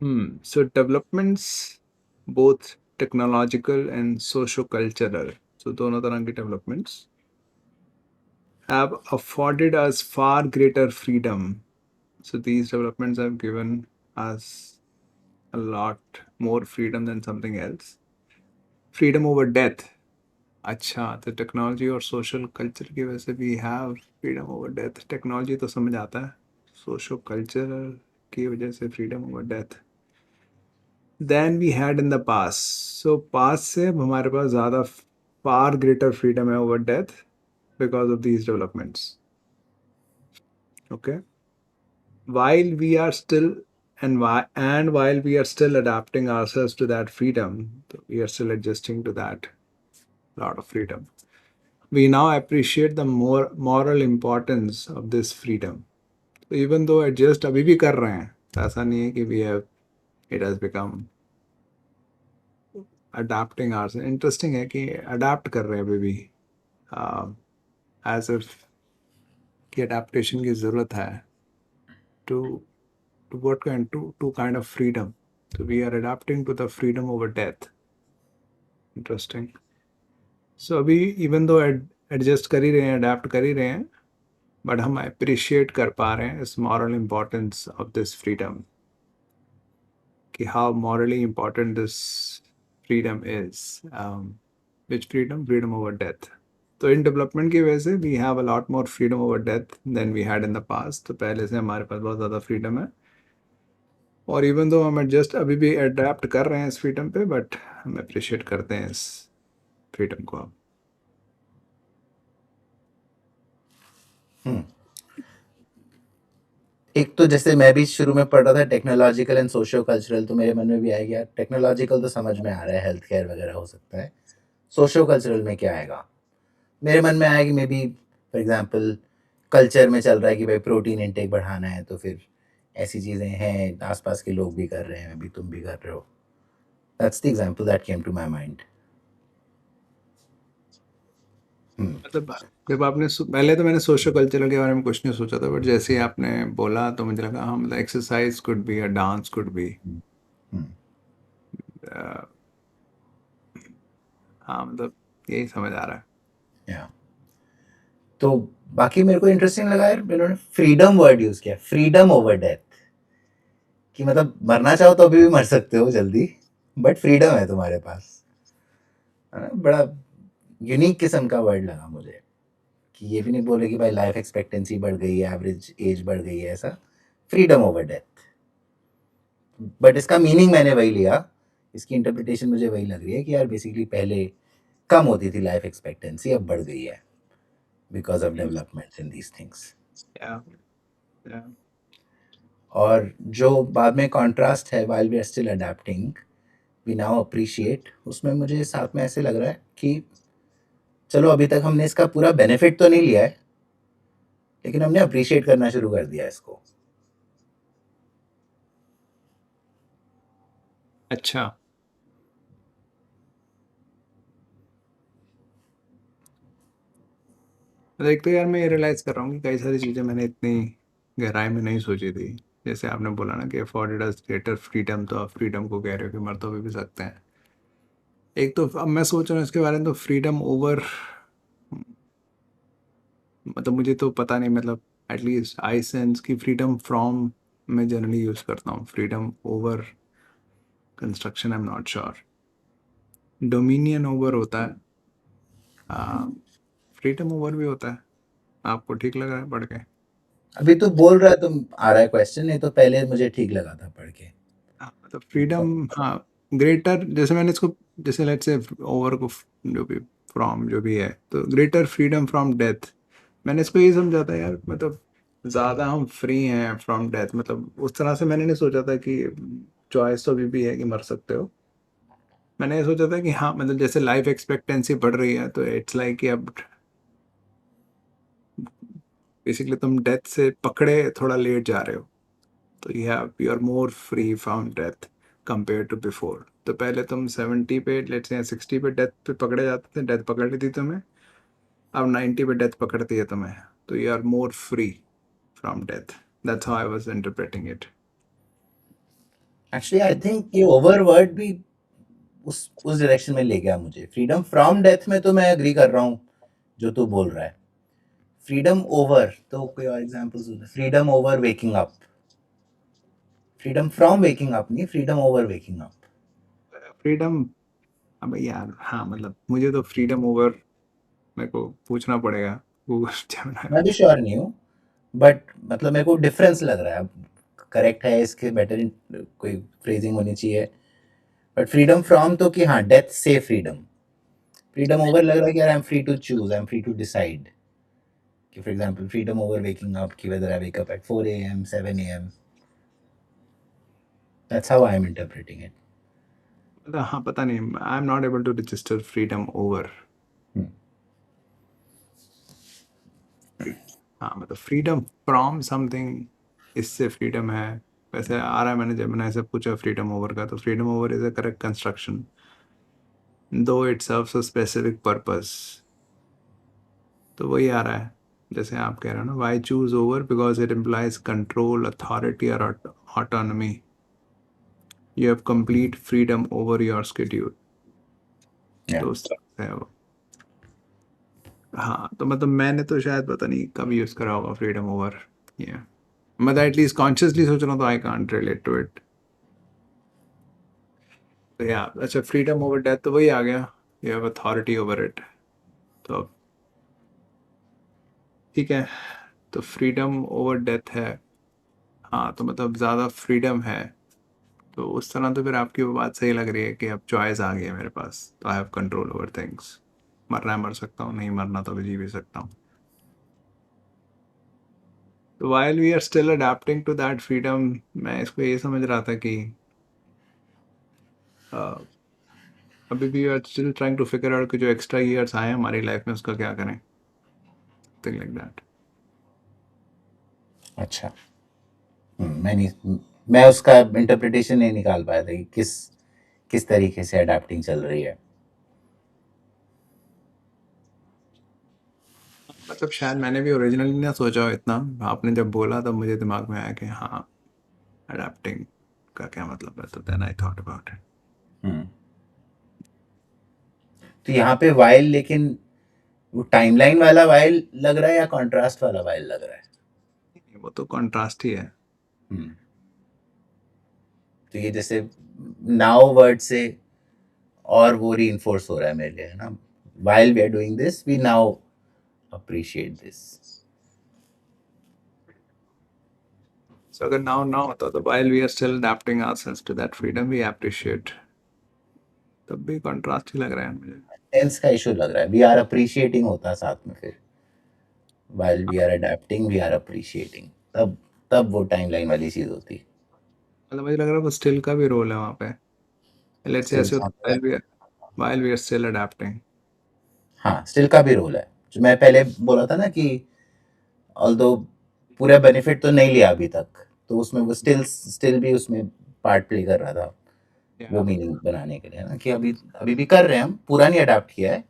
So developments, both technological and socio-cultural, so दोनों तरह की developments have afforded us far greater freedom. So these developments have given us a lot more freedom than something else. Freedom over death. अच्छा, तो technology और social culture की वजह से we have freedom over death. Technology तो समझ आता है, सोशल कल्चर की वजह से freedom over death then we had in the past. So past से अब हमारे पास ज़्यादा फार ग्रेटर फ्रीडम है over death because of these developments. Okay, while we are still and while we are still adapting ourselves to that freedom, we are still adjusting to that lot of freedom. We now appreciate the more moral importance of this freedom. So even though adjust अभी भी कर रहे हैं, तो ऐसा नहीं है कि we have it has become adapting ourselves. Interesting है कि adapt कर रहे हैं अभी भी, as if कि adaptation की ज़रूरत है to what kind of freedom. So we are adapting to the freedom over death. Interesting. So अभी even though adjust कर ही रहे हैं, adapt कर ही रहे हैं, but हम appreciate कर पा रहे हैं इस moral importance of this freedom, कि how morally important this freedom is. Which freedom? Freedom over death. तो इन डेवलपमेंट की वजह से we have a lot more freedom over death then we had in the past. तो पहले से हमारे पास बहुत ज़्यादा फ्रीडम है, और इवन दो हम एडजस्ट अभी भी अडेप्ट कर रहे हैं इस फ्रीडम पे, बट हम अप्रिशिएट करते हैं इस फ्रीडम को अब. एक तो जैसे मैं भी शुरू में पढ़ रहा था टेक्नोलॉजिकल एंड सोशियो कल्चरल, तो मेरे मन में भी आया कि टेक्नोलॉजिकल तो समझ में आ रहा है, हेल्थ केयर वगैरह हो सकता है, सोशियो कल्चरल में क्या आएगा. मेरे मन में आया कि may be for example culture में चल रहा है कि भाई प्रोटीन इनटेक बढ़ाना है, तो फिर ऐसी चीज़ें हैं, आसपास के लोग भी कर रहे हैं, अभी तुम भी कर रहे हो. That's the example that came to my mind. मतलब जब आपने पहले तो मैंने सोशल कल्चरल के बारे में कुछ नहीं सोचा था, बट जैसे ही आपने बोला तो मुझे लगा हाँ, मतलब exercise could be, a dance could be. हाँ, मतलब यही समझ आ रहा है. या तो बाकी मेरे को इंटरेस्टिंग लगा यार, इन्होंने फ्रीडम वर्ड यूज किया, फ्रीडम ओवर डेथ, कि मतलब मरना चाहो तो अभी भी मर सकते हो जल्दी, बट फ्रीडम है तुम्हारे पास. है ना? बड़ा यूनिक किस्म का वर्ड लगा मुझे, कि ये भी नहीं बोले कि भाई लाइफ एक्सपेक्टेंसी बढ़ गई है, एवरेज एज बढ़ गई है, ऐसा. Freedom over death. बट इसका मीनिंग मैंने वही लिया, इसकी इंटरप्रिटेशन मुझे वही लग रही है कि यार बेसिकली पहले कम होती थी लाइफ एक्सपेक्टेंसी, अब बढ़ गई है because of developments in these things. Yeah, yeah. और जो बाद में कॉन्ट्रास्ट है, while we are still adapting we now appreciate, उसमें मुझे साथ में ऐसे लग रहा है कि चलो अभी तक हमने इसका पूरा बेनिफिट तो नहीं लिया है, लेकिन हमने अप्रिशिएट करना शुरू कर दिया इसको. अच्छा, मतलब एक तो यार मैं ये रियलाइज़ कर रहा हूँ कि कई सारी चीज़ें मैंने इतनी गहराई में नहीं सोची थी. जैसे आपने बोला ना कि अफोर्डेड अस ग्रेटर फ्रीडम, तो आप फ्रीडम को कह रहे हो कि मर तो अभी भी सकते हैं. एक तो अब मैं सोच रहा हूँ इसके बारे में, तो फ्रीडम ओवर, मतलब मुझे तो पता नहीं, मतलब एटलीस्ट आई सेंस की फ्रीडम फ्रॉम मैं जनरली यूज़ करता हूँ. Freedom over construction I am not sure. Dominion over होता है, फ्रीडम ओवर भी होता है. आपको ठीक लग रहा है पढ़ के? अभी तो बोल रहा है तो आ रहा है क्वेश्चन, नहीं तो पहले मुझे ठीक लगा था पढ़ के. हाँ, मतलब फ्रीडम, हाँ, ग्रेटर, जैसे मैंने इसको, जैसे लेट्स से ओवर को जो भी फ्रॉम जो भी है, तो ग्रेटर फ्रीडम फ्रॉम डेथ, मैंने इसको ये समझा था यार, मतलब ज़्यादा हम फ्री हैं फ्रॉम डेथ. मतलब उस तरह से मैंने नहीं सोचा था कि चॉइस तो अभी भी है कि मर सकते हो. मैंने ये सोचा था कि हाँ, मतलब जैसे लाइफ एक्सपेक्टेंसी बढ़ रही है, तो इट्स लाइक कि अब बेसिकली तुम डेथ से पकड़े थोड़ा लेट जा रहे हो, तो you are more free from death compare to before. तो पहले तुम 70 पे, लेट्स से 60 पे डेथ पे पकड़े जाते थे, डेथ पकड़ लेती तुम्हें. अब 90 पे डेथ पकड़ती है तुम्हें, तो you are more free from death. That's how I was interpreting it. Actually I think ये ओवर वर्ड भी उस डायरेक्शन में ले गया मुझे। फ्रीडम फ्रॉम डेथ में तो मैं एग्री कर रहा हूँ जो तू बोल रहा है। फ्रीडम ओवर तो कोई और एग्जांपल्स होते हैं? Freedom over waking up, freedom from waking up नहीं, freedom over waking up. Freedom, अब यार हाँ मतलब मुझे तो फ्रीडम ओवर मेरे को पूछना पड़ेगा गूगल जेमिनी मैं में। भी श्योर नहीं हूँ, बट मतलब मेरे को डिफरेंस लग रहा है। अब करेक्ट है, इसके बेटर कोई फ्रेजिंग होनी चाहिए। बट फ्रीडम फ्रॉम तो कि हाँ डेथ से फ्रीडम, फ्रीडम ओवर लग रहा है कि यार I am free to choose, I am free to decide. कि for example freedom over waking up कि whether I wake up at 4 a.m. 7 a.m. That's how I am interpreting it. मतलब हाँ पता नहीं, I am not able to register freedom over. हाँ मतलब freedom from something, इससे freedom है। वैसे आ रहा है, मैंने ऐसे पूछा फ्रीडम ओवर का, तो freedom over is a correct construction though it serves a specific purpose. तो वही आ रहा है जैसे आप कह रहे हो ना, why choose over because it implies control, authority और autonomy. You have complete freedom over your schedule. या तो उस तरह से है वो। हाँ तो मतलब मैंने तो शायद पता नहीं कब यूज करा होगा फ्रीडम ओवर। ये मतलब एटलीस्ट कॉन्शियसली सोच रहा हूँ तो I can't relate to it. तो या अच्छा, फ्रीडम ओवर डेथ तो वही आ गया, you have authority over it. तो ठीक है, तो फ्रीडम ओवर डेथ है। हाँ तो मतलब ज़्यादा फ्रीडम है, तो उस तरह तो फिर आपकी वो बात सही लग रही है कि अब चॉइस आ गई है मेरे पास, तो I have control over things. मरना है मर सकता हूँ, नहीं मरना तो भी जी भी सकता हूँ। तो while we are still adapting to that freedom, मैं इसको ये समझ रहा था कि अ, अभी भी are still trying to figure out कि जो एक्स्ट्रा ईयर्स आए हैं हमारी लाइफ में उसका क्या करें, थिंग लाइक दैट। अच्छा। मैं नहीं, मैं उसका इंटरप्रिटेशन नहीं निकाल पाया था कि किस तरीके से अडेप्टिंग चल रही है। मतलब शायद मैंने भी ओरिजिनली ना सोचा हो इतना, आपने जब बोला तब मुझे दिमाग में आया कि हाँ अडेप्टिंग का क्या मतलब है, तो then I thought about it. Hmm. तो यहाँ पे वाइल, लेकिन वो टाइमलाइन वाला वाइल लग रहा है या कॉन्ट्रास्ट वाला वाइल लग रहा है? वो तो कॉन्ट्रास्ट ही है। हम्म। तो ये जैसे नाउ वर्ड से और वो रीइंफोर्स हो रहा है मेरे लिए, है ना? while we are doing this we now appreciate this. सो अगर नाउ ना होता तो while we are still adapting ourselves to that freedom we appreciate, तब भी कॉन्ट्रास्ट ही लग रहा है मुझे। टेंस का इशू लग रहा है, वी आर अप्रिशिएटिंग होता साथ में फिर, while we are adapting we are appreciating, तब तब वो टाइमलाइन वाली चीज होती। मतलब मुझे लग रहा है वो स्टिल का भी रोल है वहाँ पे। लेट्स से स्टिल ऐसे का होता while we are still adapting। हाँ, स्टिल का भी रोल है। जो मैं पहले बोला था ना कि ऑल्दो पूरा बेनिफिट तो नहीं लिया अभी तक, तो उसमें वो स्टिल स्टिल भी उसमें पार्ट प्ले कर रहा था, वो या मीनिंग बनाने के लिए ना, कि अभी अभी भी कर रहे हैं हम, पूरा नहीं अडाप्ट किया है,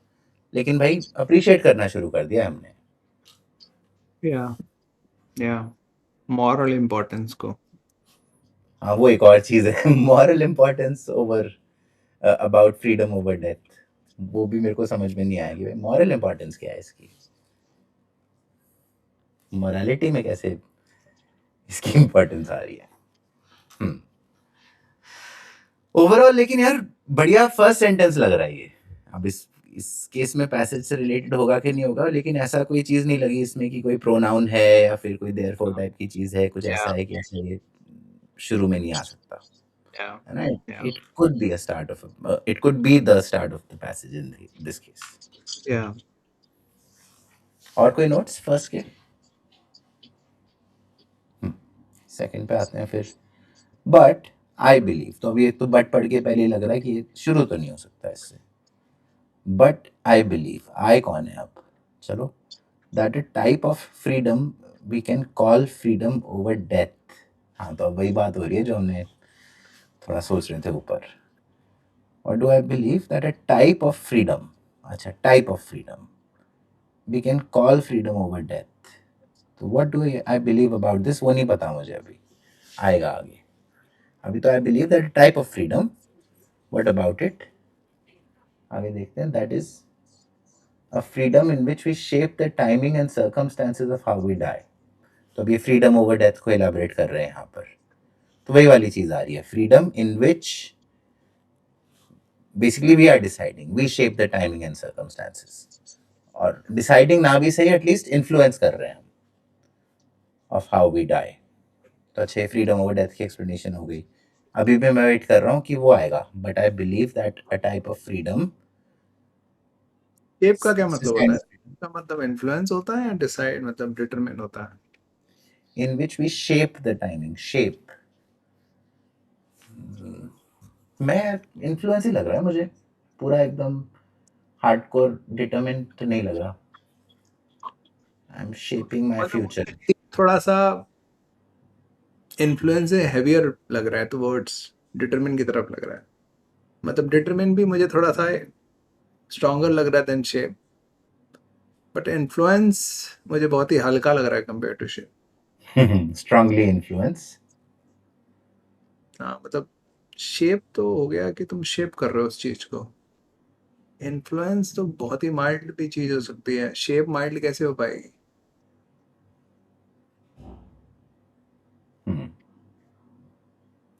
लेकिन भाई अप्रिशिएट करना शुरू कर दिया हमने। या या मॉरल इम्पोर्टेंस को। हाँ, वो एक और चीज है moral importance over, about freedom over death. वो भी मेरे को समझ में नहीं आया कि भाई मॉरल इम्पोर्टेंस क्या है इसकी, मोरालिटी में कैसे इसकी इम्पोर्टेंस आ रही है। ओवरऑल लेकिन यार बढ़िया फर्स्ट सेंटेंस लग रहा है ये। अब इस केस में पैसेज से रिलेटेड होगा कि नहीं होगा, लेकिन ऐसा कोई चीज नहीं लगी इसमें कि कोई प्रोनाउन है या फिर कोई देयरफॉर टाइप की चीज है, कुछ या ऐसा है कि ऐसा ये शुरू में नहीं आ सकता, या है ना? या it could be a start of, it could be the start of the passage in this case. या और कोई नोट्स फर्स्ट के? सेकंड पे आते हैं फिर। बट आई बिलीव, तो अभी एक तो बट पढ़ के पहले ही लग रहा है कि ये शुरू तो नहीं हो सकता इससे। बट आई बिलीव, आई कौन है अब, चलो, that a type of freedom we can call freedom over death. हाँ, तो अब वही बात हो रही है जो हमने थोड़ा सोच रहे थे ऊपर। और do I believe that a type of freedom, अच्छा type of freedom we can call freedom over death. तो what do I believe about this वो नहीं पता मुझे, अभी आएगा आगे। अभी तो I believe that type of freedom, what about it? आगे देखते हैं. That is a freedom in which we shape the timing and circumstances of how we die. तो अब ये फ्रीडम ओवर डेथ को एलाबरेट कर रहे हैं यहाँ पर. तो वही वाली चीज आ रही है, freedom in which basically we are deciding, we shape the timing and circumstances. और डिसाइडिंग ना भी सही, एटलीस्ट इन्फ्लुएंस कर रहे हैं ऑफ हाउ वी डाई. तो अच्छा, फ्रीडम ओवर डेथ की एक्सप्लेनेशन हो गई. अभी भी मैं वेट कर रहा हूँ कि वो आएगा, but I believe that a type of freedom. Shape का क्या मतलब होता है? इसका मतलब इन्फ्लुएंस होता है या डिसाइड मतलब डिटरमिन होता है? In which we shape the timing. Shape, मैं इन्फ्लुएंस ही लग रहा है मुझे, पूरा एकदम हार्डकोर डिटरमिन तो नहीं लग रहा. आई एम शेपिंग माय मतलब फ्यूचर. मुझे थोड़ा सा इन्फ्लुएंस से हैवियर लग रहा है टुवर्ड्स डिटरमिन की तरफ लग रहा है. मतलब डिटरमिन भी मुझे थोड़ा सा स्ट्रॉन्गर लग रहा है देन शेप, बट इन्फ्लुएंस मुझे बहुत ही हल्का लग रहा है compare to shape. Strongly influence. हाँ मतलब शेप तो हो गया कि तुम शेप कर रहे हो उस चीज को. इन्फ्लुएंस तो बहुत ही माइल्ड भी चीज हो सकती है, शेप माइल्ड कैसे हो पाएगी?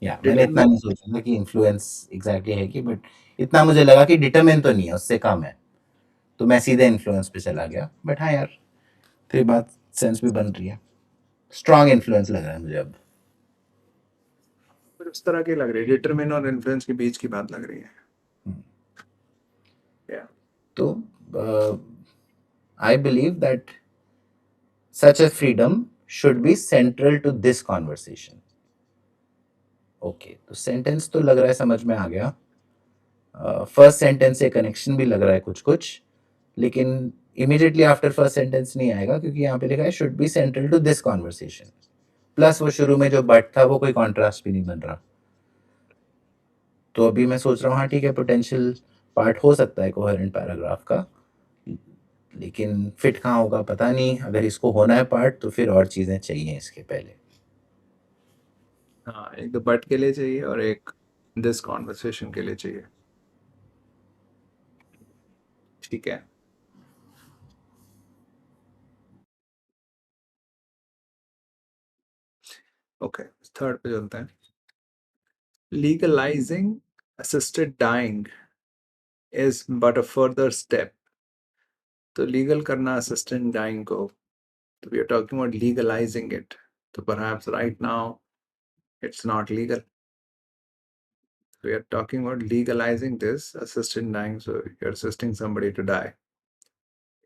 या मैंने इतना डिटरमिन. नहीं सोचा था कि इन्फ्लुएंस एग्जैक्टली है कि, बट इतना मुझे लगा कि डिटरमिन तो नहीं है, उससे कम है. तो मैं सीधे इन्फ्लुएंस पे चला गया. बट हाँ यार, तेरी बात सेंस भी बन रही है. स्ट्रांग इन्फ्लुएंस लग रहा है मुझे अब. फिर उस तरह की लग रही है, डिटरमिन और इन्फ्लुएंस के बीच की बात लग रही है. या तो I believe that such a freedom should be central to this conversation. Okay, तो सेंटेंस तो लग रहा है समझ में आ गया. फर्स्ट सेंटेंस से कनेक्शन भी लग रहा है कुछ कुछ, लेकिन इमीडिएटली आफ्टर फर्स्ट सेंटेंस नहीं आएगा, क्योंकि यहाँ पे लिखा है should be central to this conversation. Plus वो शुरू में जो बट था वो कोई कॉन्ट्रास्ट भी नहीं बन रहा. तो अभी मैं सोच रहा हूँ, हाँ ठीक है, पोटेंशियल पार्ट हो सकता है कोहेरेंट पैराग्राफ का, लेकिन फिट कहाँ होगा पता नहीं. अगर इसको होना है पार्ट, तो फिर और चीज़ें चाहिए इसके पहले. हाँ, एक तो बट के लिए चाहिए और एक दिस कॉन्वर्सेशन के लिए चाहिए. ठीक है. ओके, थर्ड पे चलते हैं. Legalising assisted dying is but a further step. तो लीगल करना assisted dying को, तो we are talking about legalizing it. तो perhaps right now it's not legal. We are talking about legalizing this assisted dying, so you're assisting somebody to die,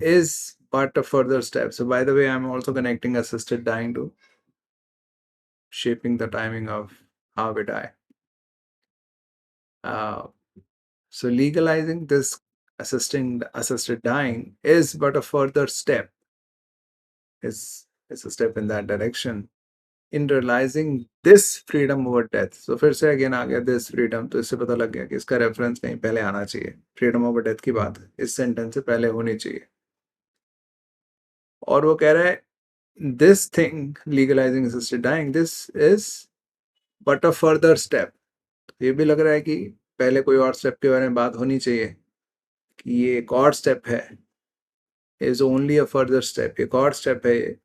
is but a further step. So by the way, I'm also connecting assisted dying to shaping the timing of how we die. Uh, so legalizing this assisted dying is but a further step. Is a step in that direction in realizing this freedom over death. So फिर से again आ गया this freedom, तो इससे पता लग गया कि इसका रेफरेंस कहीं पहले आना चाहिए. फ्रीडम ओवर डेथ की बात इस सेंटेंस से पहले होनी चाहिए. और वो कह रहा है this thing legalizing assisted dying, this is but a further step. ये भी लग रहा है कि पहले कोई और स्टेप के बारे में बात होनी चाहिए, कि ये एक और स्टेप है. Is only a further step, एक और स्टेप है ये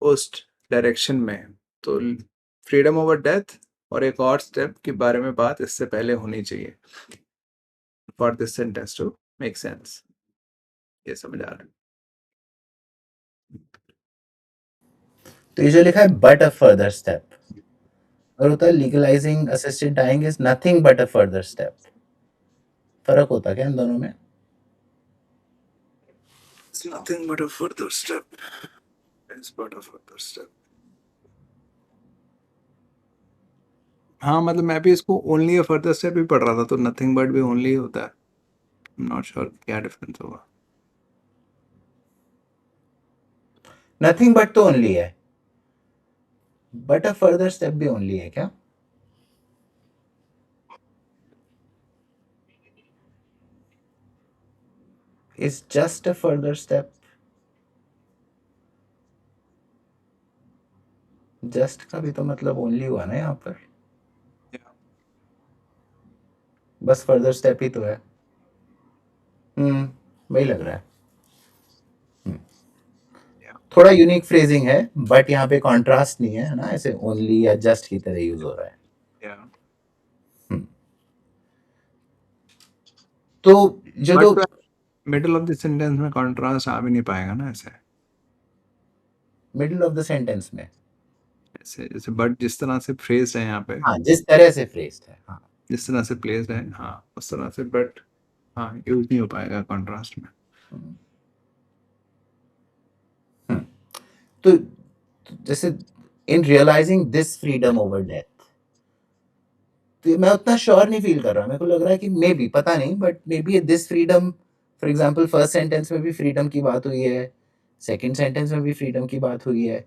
उस डायरेक्शन में. तो फ्रीडम ओवर डेथ और एक और स्टेप के बारे में बात इससे पहले होनी चाहिए for this sentence to make sense. ये समझ आ रहा है? तो ये जो लिखा है बट अ फर्दर स्टेप, अगर होता है legalising assisted dying is nothing but a further step, फर्क होता क्या इन दोनों में? It's nothing but a further step. It's but a further step. हाँ मतलब मैं भी इसको ओनली अ फर्दर स्टेप ही पढ़ रहा था, तो नथिंग बट भी ओनली होता है. नॉट श्योर क्या डिफरेंस होगा. नथिंग बट तो ओनली है, बट अ फर्दर स्टेप भी ओनली है क्या? Is just a further step. Just का भी तो मतलब ओनली हुआ ना यहाँ पर. बस फर्दर स्टेप ही तो है। वही लग रहा है। Yeah. थोड़ा यूनिक फ्रेजिंग है, बट यहाँ पे कॉन्ट्रास्ट नहीं है ना, ऐसे ओनली या जस्ट की तरह यूज हो रहा है। Yeah. हम्म, तो जो बट तो मिडिल ऑफ द सेंटेंस में कॉन्ट्रास्ट आ भी नहीं पाएगा ना ऐसे। मिडिल ऑफ द सेंटेंस में, ऐसे जैसे बट जिस तरह से फ्रेज है यहाँ पे, हाँ जिस तरह से फ्रेज्ड है, हाँ। जिस तरह से प्लेस्ड है, हाँ उस तरह से बट हाँ यूज नहीं हो पाएगा कॉन्ट्रास्ट में। हम्म, हम्म, तो जैसे in realising this freedom over death, तो मैं उतना श्योर नहीं फील कर रहा, मेरे को लग रहा है कि मे बी, पता नहीं, but may be this freedom, for example first sentence में भी फ्रीडम की बात हुई है, सेकंड सेंटेंस में भी फ्रीडम की बात हुई है।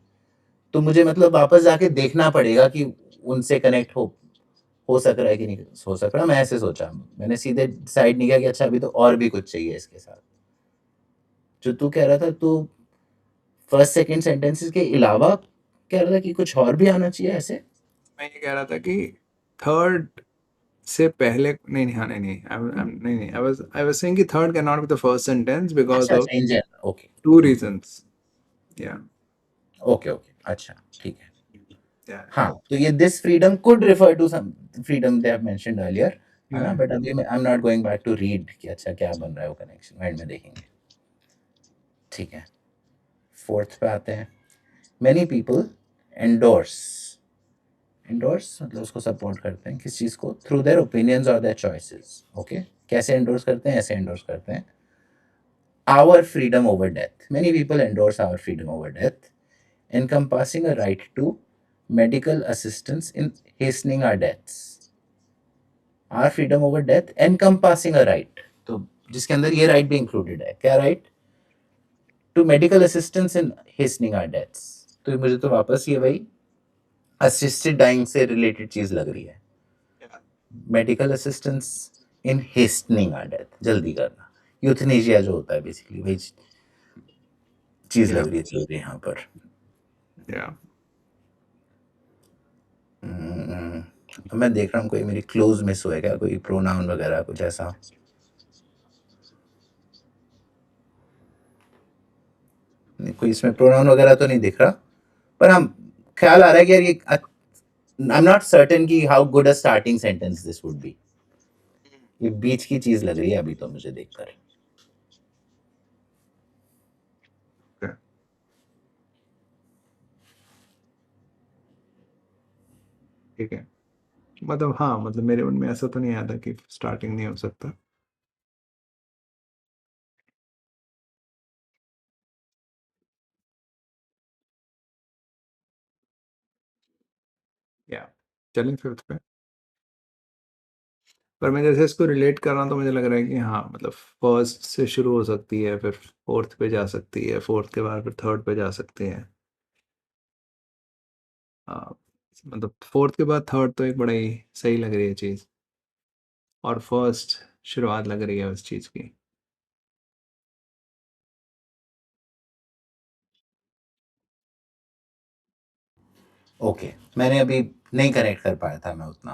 तो मुझे मतलब वापस जाके देखना पड़ेगा कि उनसे कनेक्ट हो सक रहा है कि नहीं हो सक रहा। मैं ऐसे सोचा, मैंने सीधे डिसाइड नहीं किया कि अच्छा अभी तो और भी कुछ चाहिए इसके साथ। जो तू कह रहा था, तू फर्स्ट सेकंड सेंटेंसेस के अलावा कह रहा था कि कुछ और भी आना चाहिए ऐसे। मैं ये कह रहा था कि थर्ड से पहले नहीं नहीं, हाँ नहीं नहीं, नहीं नहीं, आई वाज सेइंग कि third can not be the first sentence because अच्छा ऑफ अच्छा, in general, okay. Two reasons. Yeah okay okay, अच्छा ठीक है। या हाँ, तो ये this freedom could refer to some freedom they have mentioned earlier, है या ना, बट अभी I am not going back to read कि अच्छा क्या बन रहा है वो कनेक्शन, एंड में देखेंगे। ठीक है, फोर्थ पे आते हैं। मेनी पीपल एंडोर्स, एंडोर्स मतलब उसको सपोर्ट करते हैं, किस चीज़ को, थ्रू देयर ओपिनियंस और देयर चॉइसेस। ओके, कैसे एंडोर्स करते हैं, ऐसे एंडोर्स करते हैं our freedom over death. Many people endorse our freedom over death, encompassing a right to medical assistance in hastening our deaths. Our freedom over death encompassing a right, तो जिसके अंदर ये राइट भी इंक्लूडेड है, क्या right, to medical assistance in hastening our deaths. तो मुझे तो वापस ये वही असिस्टेड डाइंग से रिलेटेड चीज लग रही है, medical assistance in hastening our death, जल्दी करना, यूथनेशिया जो होता है बेसिकली वही चीज या लग रही है, चल रही है यहाँ पर। या मैं देख रहा हूँ कोई मेरी क्लोज मिस हुआ है क्या, कोई प्रोनाउन वगैरह कुछ ऐसा। नहीं, कोई इसमें प्रोनाउन वगैरह तो नहीं दिख रहा, पर हम ख्याल आ रहा है कि यार ये आई एम नॉट सर्टेन कि how good a starting sentence this would be. ये बीच की चीज लग रही है अभी तो मुझे देखकर। ठीक है। मतलब हाँ, मतलब मेरे मन में ऐसा तो नहीं आया था कि स्टार्टिंग नहीं हो सकता। या चलें फिफ्थ पे। पर मैं जैसे इसको रिलेट कर रहा हूँ तो मुझे लग रहा है कि हाँ मतलब फर्स्ट से शुरू हो सकती है, फिर फोर्थ पे जा सकती है, फोर्थ के बाद फिर थर्ड पे जा सकती है। हाँ, मतलब फोर्थ के बाद थर्ड तो एक बड़ा ही सही लग रही है चीज़, और फर्स्ट शुरुआत लग रही है उस चीज़ की। ओके, मैंने अभी नहीं कनेक्ट कर पाया था मैं उतना,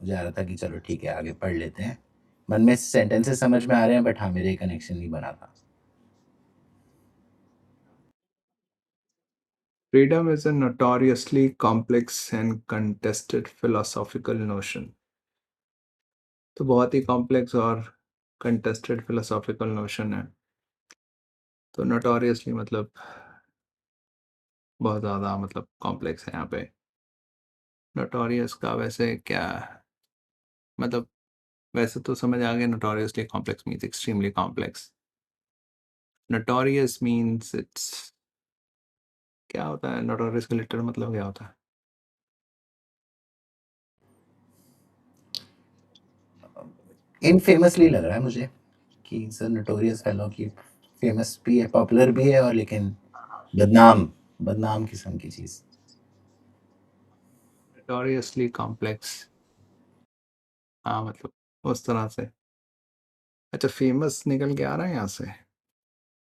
मुझे आ रहा था कि चलो ठीक है आगे पढ़ लेते हैं, मन में सेंटेंसेस समझ में आ रहे हैं, बट हाँ मेरे कनेक्शन नहीं बना था। Freedom is a notoriously complex and contested philosophical notion। तो बहुत ही कॉम्प्लेक्स और कंटेस्टेड फिलोसॉफिकल नोशन है। तो नोटोरियसली मतलब बहुत ज़्यादा मतलब कॉम्प्लेक्स है यहाँ पे। नोटोरियस का वैसे क्या मतलब, वैसे तो समझ आ गया, notoriously complex means extremely complex. Notorious means it's, क्या होता है नोटोरियस का लिटरल मतलब क्या होता है? इनफेमसली लग रहा है मुझे कि सर नोटोरियस फेलो की, फेमस भी है, पॉपुलर भी है, और लेकिन बदनाम, बदनाम किस्म की चीज। नोटोरियसली कॉम्प्लेक्स, हाँ मतलब उस तरह से। अच्छा, फेमस निकल के आ रहा है यहाँ से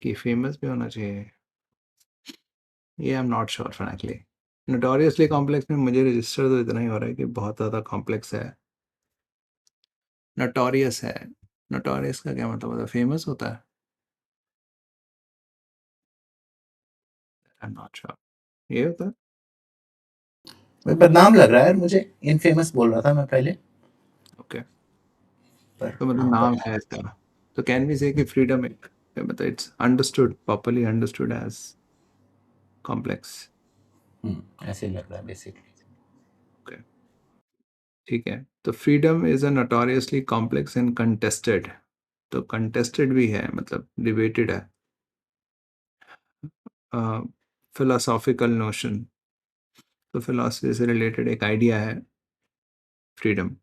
कि फेमस भी होना चाहिए, ये आई am not sure frankly. Notoriously complex में मुझे रजिस्टर तो इतना ही हो रहा है कि बहुत ज़्यादा कॉम्प्लेक्स है। नटोरियस है। नटोरियस का क्या मतलब होता है? फेमस होता है? आई एम नॉट श्योर। ये होता है? बदनाम लग रहा है मुझे, इनफेमस बोल रहा था मैं पहले, ओके। पर तो मतलब हाँ नाम बता। है इसका। तो कैन वी से कि फ्रीडम एक मतलब it's understood, properly understood as complex. ऐसे ही लग रहा है बेसिकली। ओके, ठीक है। तो freedom is a notoriously complex and contested. तो कंटेस्टेड भी है, मतलब डिबेटेड है। Philosophical notion. तो फिलोसफी से रिलेटेड एक आइडिया है freedom,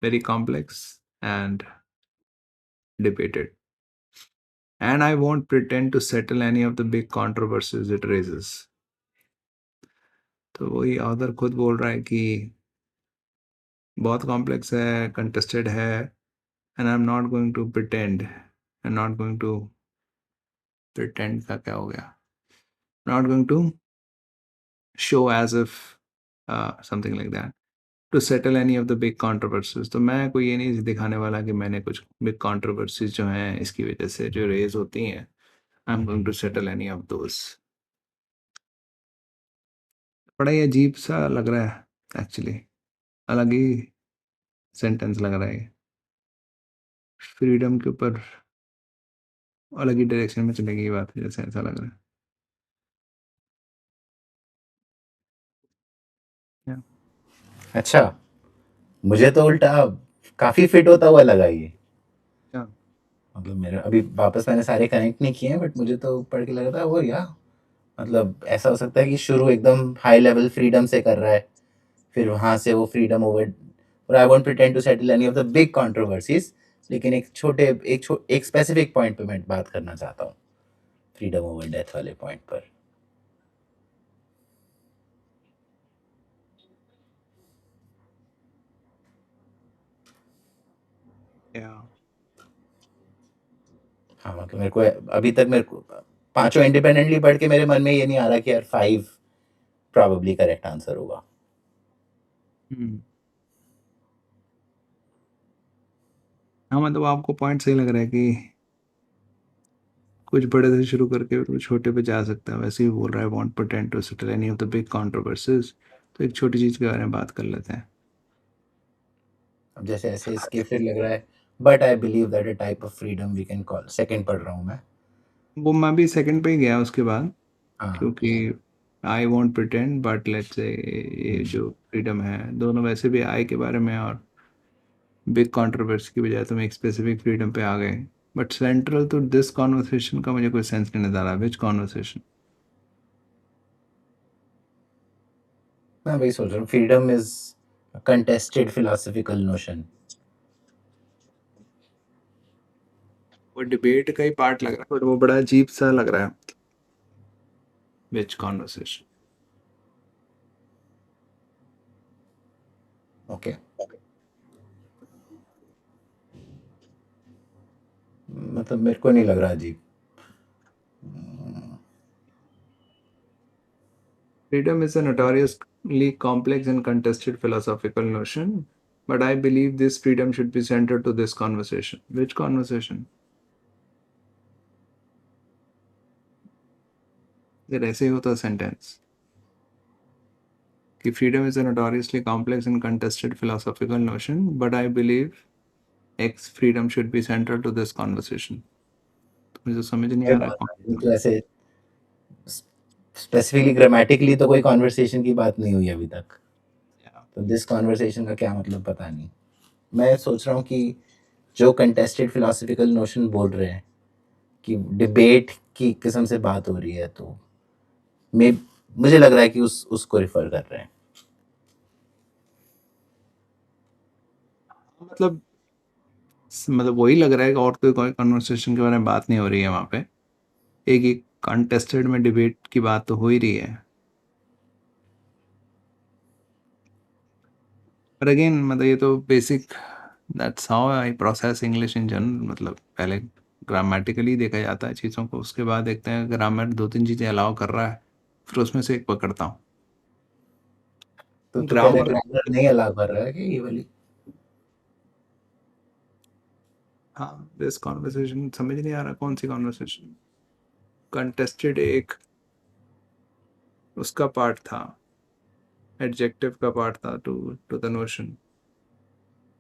very complex and debated, and I won't pretend to settle any of the big controversies it raises. तो वही ऑथर खुद बोल रहा है कि बहुत कॉम्प्लेक्स है, कंटेस्टेड है, and I am not going to pretend, I am not going to pretend का क्या हो गया, not going to show as if something like that to settle any of the big controversies. तो मैं कोई ये नहीं दिखाने वाला कि मैंने कुछ बिग कॉन्ट्रोवर्सीज जो हैं इसकी वजह से जो रेज होती हैं, I am going to settle any of those. बड़ा ही अजीब सा लग रहा है एक्चुअली, अलग ही सेंटेंस लग रहा है। फ्रीडम के ऊपर अलग ही डायरेक्शन में चलेगी ये बात, जैसे ऐसा लग रहा है। Yeah. अच्छा, मुझे तो उल्टा काफी फिट होता हुआ लगा ये। Yeah. मतलब मेरा अभी वापस मैंने सारे कनेक्ट नहीं किए हैं, बट मुझे तो पढ़ के लगा था वो या मतलब ऐसा हो सकता है कि शुरू एकदम हाई लेवल फ्रीडम से कर रहा है, फिर वहाँ से वो फ्रीडम ओवर, और I won't pretend to settle any of the big controversies, लेकिन एक स्पेसिफिक पॉइंट पे मैं बात करना चाहता हूँ, फ्रीडम ओवर डेथ वाले पॉइंट पर। Yeah. हाँ मतलब मेरे को अभी तक मेरे को पांचों इंडिपेंडेंटली पढ़ के मेरे मन में ये नहीं आ रहा कि यार 5 प्रॉबेबली करेक्ट आंसर होगा। हम्म। हाँ मतलब आपको पॉइंट सही लग रहा है कि कुछ बड़े से शुरू करके फिर वो छोटे पे जा सकता है, वैसे ही बोल रहा है won't pretend to settle any of the big controversies. तो एक छोटी चीज के बारे में बात कर लेते हैं। अब जैसे ऐसे इसके फिर लग रहा है, but I believe that a type of freedom we can call, second पढ़ रहा हूँ मैं। वो मैं भी सेकंड पे ही गया उसके बाद, हाँ क्योंकि I want pretend but let's say ये जो फ्रीडम है, दोनों वैसे भी आई के बारे में और बिग कंट्रोवर्सी की बजाय तुम एक स्पेसिफिक फ्रीडम पे आ गए। But central to this conversation का मुझे कोई सेंस नहीं नजर आ रहा, विच कॉन्वर्सेशन? मैं वही सोच रहा हूँ, freedom is contested philosophical notion. वो डिबेट का ही पार्ट लग रहा है, बट वो बड़ा अजीब सा लग रहा है, विच कॉन्वर्सेशन। ओके, मतलब मेरे को नहीं लग रहा अजीब। Freedom is a notoriously complex and contested philosophical notion, but I believe this freedom should be central to this conversation. Which conversation? अगर ऐसे ही होता सेंटेंस कि freedom is a notoriously complex and contested philosophical notion, but I believe X freedom should be central to this conversation. तो मुझे समझ नहीं आ रहा कौन। तो ऐसे स्पेसिफिकली ग्रामेटिकली तो कोई कॉन्वर्सेशन की बात नहीं हुई अभी तक, तो दिस कॉन्वर्सेशन का क्या मतलब पता नहीं। मैं सोच रहा हूँ कि जो कंटेस्टेड फिलोसफिकल नोशन बोल रहे हैं कि डिबेट की किस्म से बात हो रही है, तो मे मुझे लग रहा है कि उसको रिफर कर रहे हैं। मतलब मतलब वही लग रहा है कि और कोई कॉन्वर्सेशन के बारे में बात नहीं हो रही है वहाँ पे, एक ही कंटेस्टेड में डिबेट की बात तो हो ही रही है। पर अगेन मतलब ये तो basic, that's how I process English in general. मतलब पहले ग्रामेटिकली देखा जाता है चीज़ों को, उसके बाद देखते हैं ग्रामर दो तीन चीज़ें अलाउ कर रहा है, फिर उसमें से एक पकड़ता हूँ। तो तू कह रहा है ग्रामर ग्रामर नहीं अलाउ कर रहा है कि ये वाली? हाँ, दिस कॉन्वर्सेशन समझ नहीं आ रहा कौन सी कॉन्वर्सेशन। कंटेस्टेड एक उसका पार्ट था, एडजेक्टिव का पार्ट था टू टू द नोशन।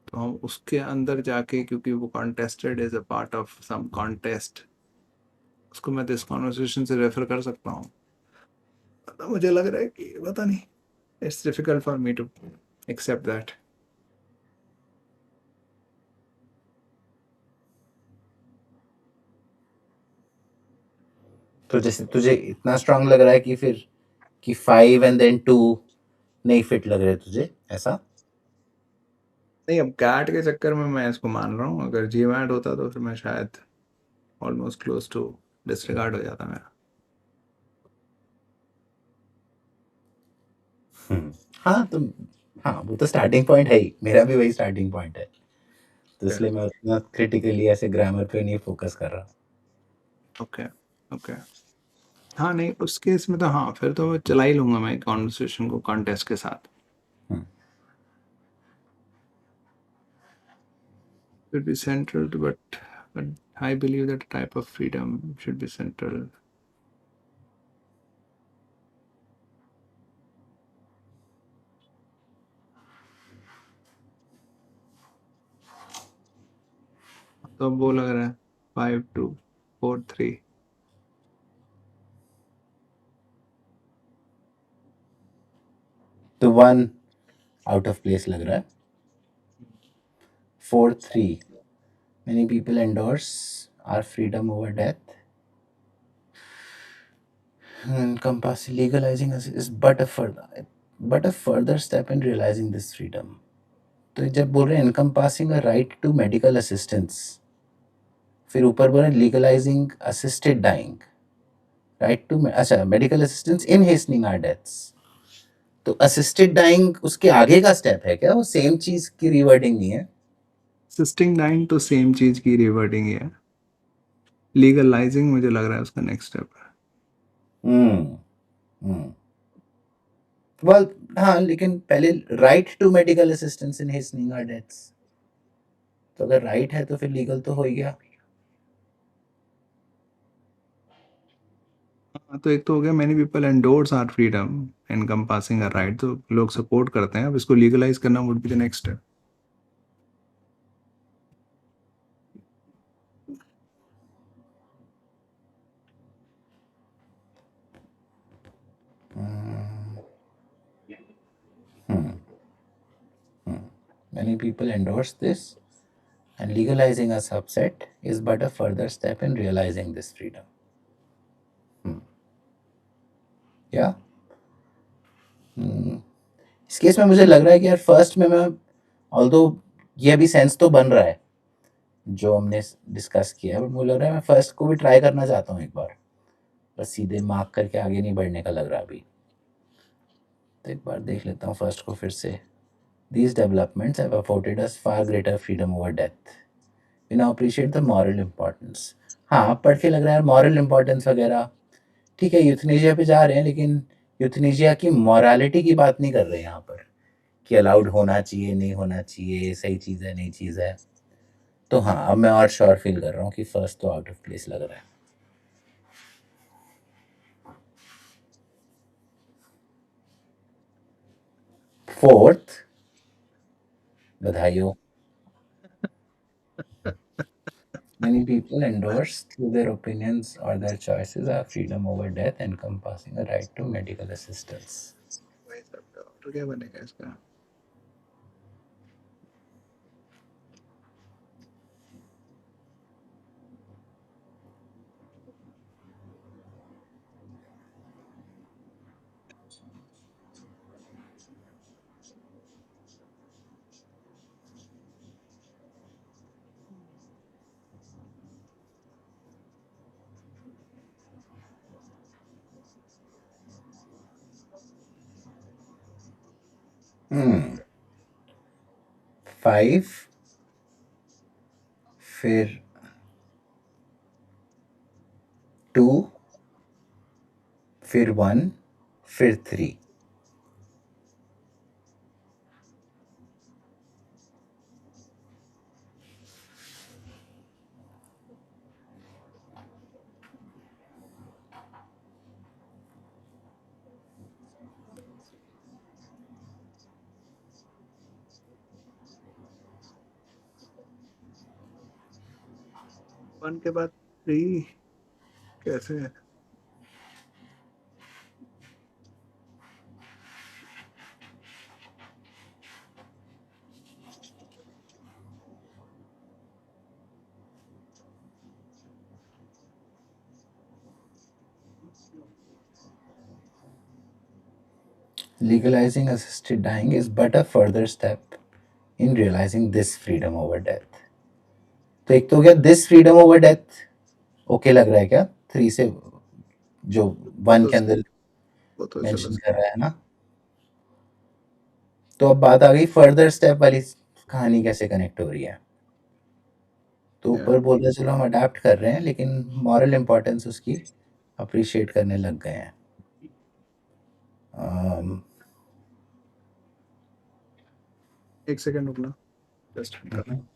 तो हम उसके अंदर जाके, क्योंकि वो contested is a part of some contest, उसको मैं दिस कॉन्वर्सेशन से रेफर कर सकता हूँ। तो मुझे लग रहा है कि पता नहीं, it's difficult for me to accept that. तो जैसे तुझे इतना स्ट्रांग लग रहा है कि फिर कि 5 एंड देन 2 नहीं फिट लग रहे तुझे ऐसा? नहीं, अब कैट के चक्कर में मैं इसको मान रहा हूँ, अगर जी मैट होता तो फिर मैं शायद ऑलमोस्ट क्लोज टू डिसरिगार्ड हो जाता मेरा। हाँ तो हाँ, वो तो स्टार्टिंग पॉइंट है ही, मेरा भी वही स्टार्टिंग पॉइंट है, तो ओके इसलिए मैं उतना क्रिटिकली ऐसे ग्रामर पे नहीं फोकस कर रहा। Okay okay. हाँ नहीं, उस केस में तो हाँ, फिर तो मैं चला ही लूंगा मैं कॉन्वर्सेशन को कॉन्टेस्ट के साथ। हम्म, Should be central to, but I believe that type of freedom should be central. तो अब वो लग रहा है 5 2 4 3। तो 1 आउट ऑफ प्लेस लग रहा है। 4 3, many people endorse our freedom over death, encompass legalizing is but a further step in realizing this freedom। तो जब बोल रहे हैं encompassing a right to medical assistance, फिर ऊपर बोल रहे हैं legalizing assisted dying, right to अच्छा medical assistance in hastening our deaths। तो असिस्टेड डाइंग उसके आगे का स्टेप है क्या? वो सेम चीज की रिवर्डिंग नहीं है? सिस्टिंग डाइंग तो सेम चीज की रिवर्टिंग है। लीगलाइजिंग मुझे लग रहा है उसका नेक्स्ट स्टेप है। हम्म वेल हाँ, लेकिन पहले right to medical assistance in hastening our deaths, तो अगर राइट है तो फिर लीगल तो हो ही गया। हाँ, तो एक तो हो गया many people endorse are freedom encompassing a right, तो लोग सपोर्ट करते हैं। अब इसको लीगलाइज करना would be the next step. Many people endorse this, and legalizing a subset is but a further step in realizing this freedom। या इस case में मुझे लग रहा है कि यार फर्स्ट में मैं, ऑल्दो ये अभी सेंस तो बन रहा है जो हमने डिस्कस किया, बट मुझे लग रहा है मैं फर्स्ट को भी ट्राई करना चाहता हूँ एक बार, बस सीधे मार्क करके आगे नहीं बढ़ने का लग रहा अभी। तो एक बार देख लेता हूँ फर्स्ट को फिर से। These developments have afforded us far greater freedom over death। We now appreciate the moral importance। हाँ, पढ़ के लग रहा है मॉरल इम्पोर्टेंस वगैरह ठीक है, यूथनेशिया पे जा रहे हैं, लेकिन यूथनेशिया की मॉरालिटी की बात नहीं कर रहे हैं यहाँ पर कि अलाउड होना चाहिए नहीं होना चाहिए, सही चीज़ है नहीं चीज़ है। तो हाँ, अब मैं और श्योर फील कर रहा हूँ कि फर्स्ट तो आउट ऑफ प्लेस लग रहा है। फोर्थ, बधाई हो। Many people endorse through their opinions or their choices our freedom over death, encompassing a right to medical assistance। वही सब है, और क्या बनेगा इसका। हम्म 5, फिर 2, फिर 1, फिर 3। वन के बाद थ्री कैसे? Legalizing assisted dying is but a further step in realizing this freedom over death. तो एक तो हो गया this freedom over death, okay लग रहा है क्या 3 से जो वो 1 तो के अंदर वो तो चलो मेंशन कर रहा है ना? तो अब बात आ गई फर्दर स्टेप वाली, कहानी कैसे कनेक्ट हो रही है। तो yeah. ऊपर बोल रहे चलो हम अडाप्ट कर रहे हैं, लेकिन मॉरल इंपॉर्टेंस उसकी अप्रिशिएट करने लग गए हैं। अम, एक सेकंड रुकना, जस्ट कर रहा हूँ।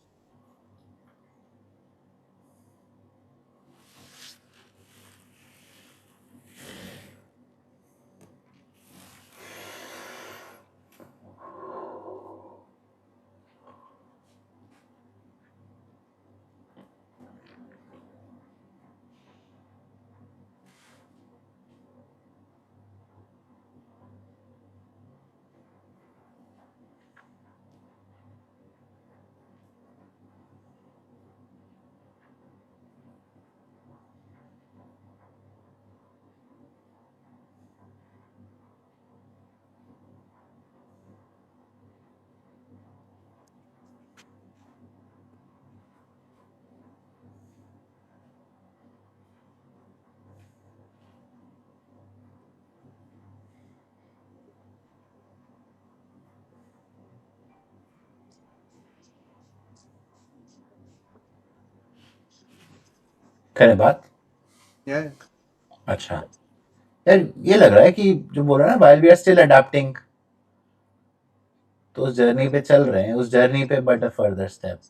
करें बात। yeah. अच्छा यार, ये लग रहा है कि जो बोल रहा है ना, while we are still adapting, तो उस जर्नी पे चल रहे हैं, उस जर्नी पे but a further step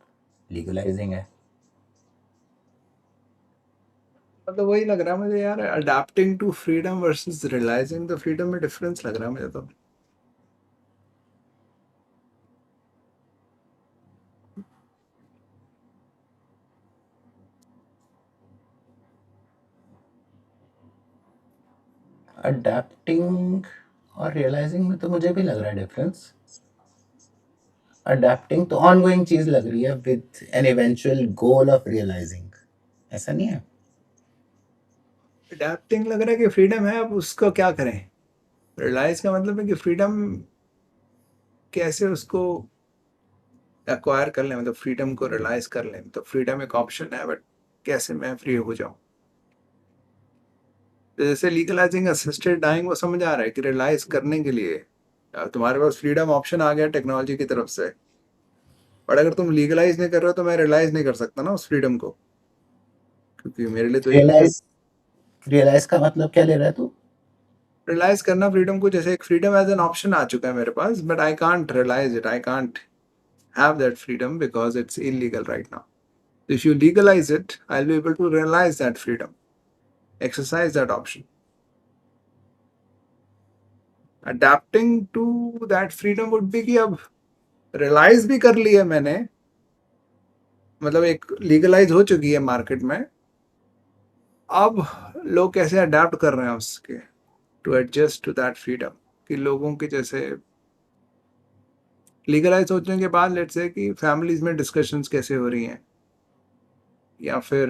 legalizing है। मतलब वही लग रहा है मुझे यार, adapting to freedom versus realizing the freedom में डिफरेंस लग रहा है मुझे तो। अडेप्टिंग और रियलाइजिंग में तो मुझे भी लग रहा है डिफरेंस। अडेप्टिंग तो ऑनगोइंग चीज लग रही है with an eventual goal of realizing, ऐसा नहीं है? अडेप्टिंग लग रहा है कि फ्रीडम है, अब उसको क्या करें। रियलाइज का मतलब है कि फ्रीडम कैसे उसको एक्वायर कर लें, मतलब फ्रीडम को रियलाइज कर लें। तो फ्रीडम एक ऑप्शन है, बट कैसे मैं फ्री हो जाऊं। तो जैसे लीगलाइजिंग असिस्टेड डाइंग, वो समझ आ रहा है कि रियलाइज करने के लिए तुम्हारे पास फ्रीडम ऑप्शन आ गया टेक्नोलॉजी की तरफ से। बट अगर तुम लीगलाइज नहीं कर रहे हो तो मैं रियलाइज नहीं कर सकता ना उस फ्रीडम को, क्योंकि मेरे लिए तो इलीगल। रियलाइज, रियलाइज का मतलब क्या ले रहा है तू? रियलाइज करना फ्रीडम को, जैसे एक फ्रीडम एज एन ऑप्शन आ चुका है मेरे पास, but I can't realise it, I can't have that freedom because it's illegal right now. If you legalize it, I'll be able to realize that freedom, exercise that option. Adapting to that freedom would be कि अब realize भी कर लिया मैंने, मतलब एक legalize हो चुकी है मार्केट में। अब लोग कैसे अडेप्ट कर रहे हैं उसके, to adjust to that freedom. कि लोगों के जैसे लीगलाइज होने के बाद लेट्स से कि फैमिलीज में डिस्कशंस कैसे हो रही हैं, या फिर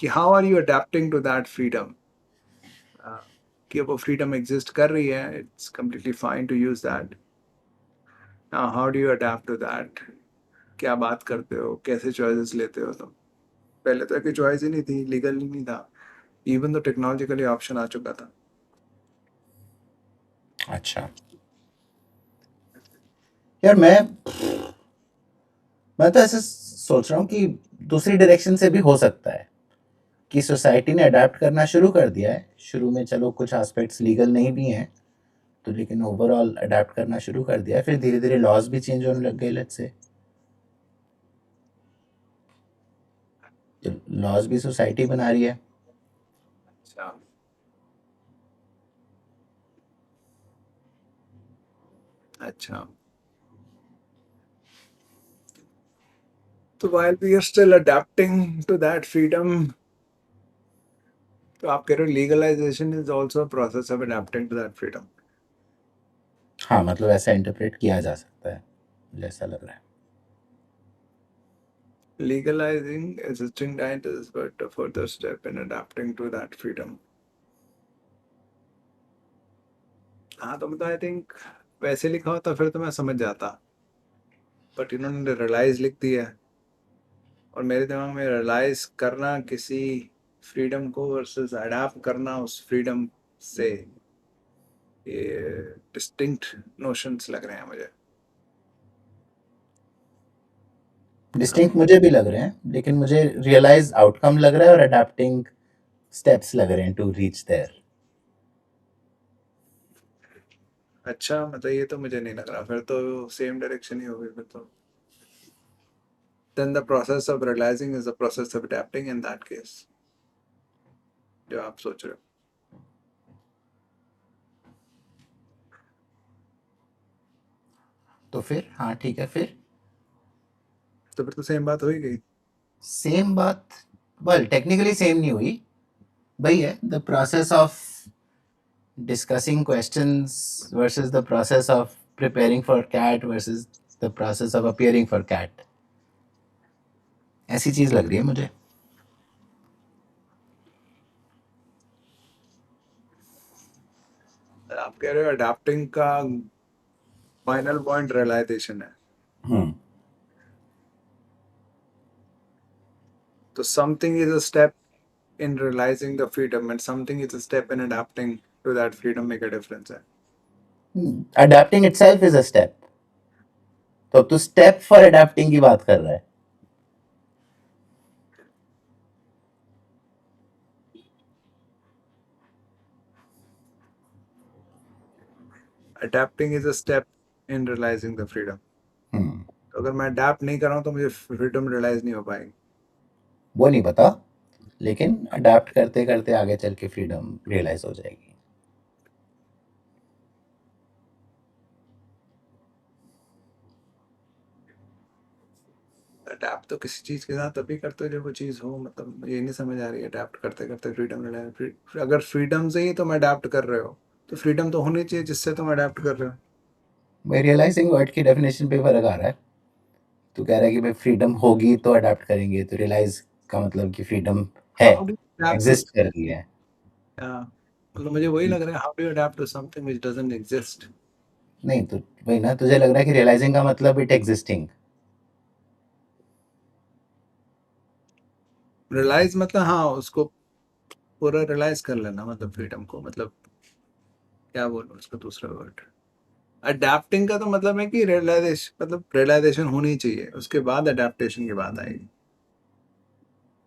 कि how are you adapting to that freedom, कि वो फ्रीडम एग्जिस्ट कर रही है, it's completely fine to use that. How do you adapt to that, क्या बात करते हो, कैसे चॉइसेस लेते हो तुम। पहले तो कोई चॉइस ही नहीं थी, लीगल ही नहीं था, इवन तो टेक्नोलॉजिकली ऑप्शन आ चुका था। अच्छा यार, मैं तो ऐसे सोच रहा हूँ कि दूसरी डायरेक्शन से भी हो सकता है कि सोसाइटी ने अडेप्ट करना शुरू कर दिया है। शुरू में चलो कुछ एस्पेक्ट्स लीगल नहीं भी हैं, तो लेकिन ओवरऑल अडेप्ट करना शुरू कर दिया है, फिर धीरे धीरे लॉज भी चेंज होने लग गए। लेट्स से लॉज भी सोसाइटी बना रही है। अच्छा, अच्छा। So while we are still adapting to that freedom, तो आप कह रहे हो legalization is also a process of adapting to that freedom. हाँ, मतलब ऐसा इंटरप्रेट किया जा सकता है, मुझे ऐसा लग रहा है। Legalizing existing diet is but a further step in adapting to that freedom. हाँ तो मतलब आई थिंक वैसे लिखा होता फिर तो मैं समझ जाता, बट इन्होंने रियलाइज लिख दिया है और मेरे दिमाग में रियलाइज करना किसी फ्रीडम को वर्सेस अडाप्ट करना उस फ्रीडम से, ये डिस्टिंक्ट नोशंस लग रहे हैं मुझे। डिस्टिंक्ट मुझे भी लग रहे हैं, लेकिन मुझे रियलाइज आउटकम लग रहा है और अडैप्टिंग स्टेप्स लग रहे हैं टू रीच देयर। अच्छा मतलब ये तो मुझे नहीं लग रहा, फिर तो सेम डायरेक्शन ही होगी फिर तो। Then the process of realizing is the process of adapting in that case, जो आप सोच रहे हो। तो फिर हाँ ठीक है, फिर तो फिर तो सेम बात हो ही गई। सेम बात, वेल टेक्निकली सेम नहीं हुई, वही है the process of discussing questions versus the process of preparing for CAT versus the process of appearing for CAT, ऐसी चीज लग रही है मुझे। आप कह रहे हो अडाप्टिंग का फाइनल पॉइंट रियलाइजेशन है, तो something is a step in realizing the freedom and something is a step in adapting to that freedom make a difference है। Adapting itself is a step, तो अब तू स्टेप फॉर अडैप्टिंग की बात कर रहा है। Adapting is a step in realizing the freedom। तो अगर मैं अडेप्ट नहीं कर रहा हूँ तो मुझे फ्रीडम रियलाइज नहीं हो पाएगी। वो नहीं पता, लेकिन अडेप्ट करते करते आगे चल के फ्रीडम रियलाइज हो जाएगी। अडेप्ट तो किसी चीज के साथ तभी करते हो जब वो चीज हो, मतलब मुझे ये नहीं समझ आ रही है अडेप्ट करते करते फ्रीडम रियलाइज। अगर फ्रीडम से ही तुम अडेप्ट कर रहे हो तो फ्रीडम तो होनी चाहिए जिससे तुम अडेप्ट कर रहे हो। मैं रियलाइजिंग वर्ड की डेफिनेशन पे फर्क आ रहा है। तू कह रहा है कि भाई फ्रीडम होगी तो अडेप्ट करेंगे, तो रियलाइज का मतलब कि फ्रीडम है, how do adapt to, exist कर रही है। मतलब मुझे वही लग रहा है, how do adapt to something which doesn't exist. नहीं तो वही ना, तुझे लग रहा है कि रियलाइजिंग का मतलब इट एग्जिस्टिंग। रियलाइज मतलब हाँ उसको पूरा रियलाइज कर लेना, मतलब फ्रीडम को, मतलब क्या बोलूं उसका दूसरा वर्ड। अडेप्टिंग का तो मतलब है कि रियलाइजेशन, मतलब रियलाइजेशन होनी चाहिए उसके बाद अडेप्टेशन की बात आएगी।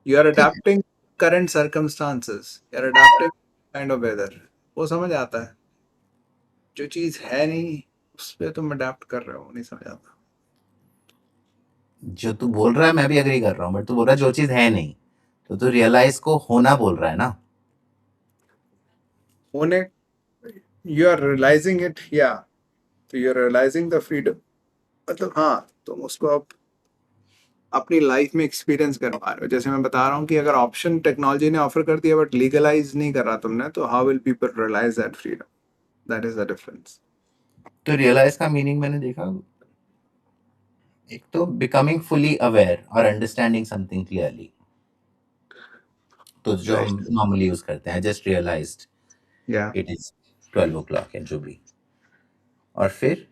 यू आर ठीक है, adapting current circumstances, you are adapting kind of weather, वो समझ आता है। जो चीज है नहीं उस पर तुम अडेप्ट कर रहे हो, नहीं समझ आता। जो तू बोल रहा है मैं भी एग्री कर रहा हूँ, बट तू बोल रहा है जो चीज है नहीं, तो तू रियलाइज को होना बोल रहा है ना। होने, यू आर रियलाइजिंग इट, या तो you are realizing the freedom, मतलब हाँ तुम उसको अब अपनी लाइफ में एक्सपीरियंस कर पा रहे हो। जैसे मैं बता रहा हूँ कि अगर ऑप्शन टेक्नोलॉजी ने ऑफर कर दिया बट लीगलाइज नहीं करा तुमने, तो how will people realize that freedom, that is the difference. तो रियलाइज का मीनिंग मैंने देखा, एक तो बिकमिंग फुली अवेयर और अंडरस्टैंडिंग समथिंग क्लियरली, तो जो हम राइट, नॉर्मली यूज करते हैं, जस्ट रियलाइज्ड या इट इज 12 o'clock है जो भी। और फिर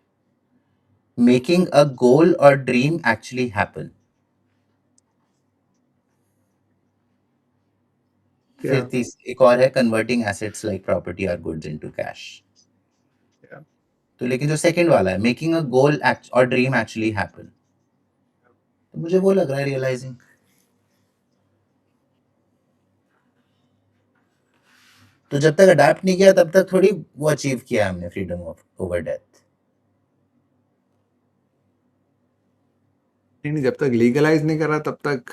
मेकिंग अ गोल और ड्रीम एक्चुअली हैपन। या फिर एक और है कन्वर्टिंग एसेट्स लाइक प्रॉपर्टी और गुड्स इनटू कैश। या तो लेकिन जो सेकंड वाला है मेकिंग अ गोल और ड्रीम एक्चुअली हैपन, तो मुझे वो लग रहा है रियलाइजिंग। तो जब तक अडेप्ट नहीं किया तब तक थोड़ी वो अचीव किया हमने फ्रीडम ऑफ ओवर डेथ। नहीं नहीं, जब तक लीगलाइज नहीं करा तब तक।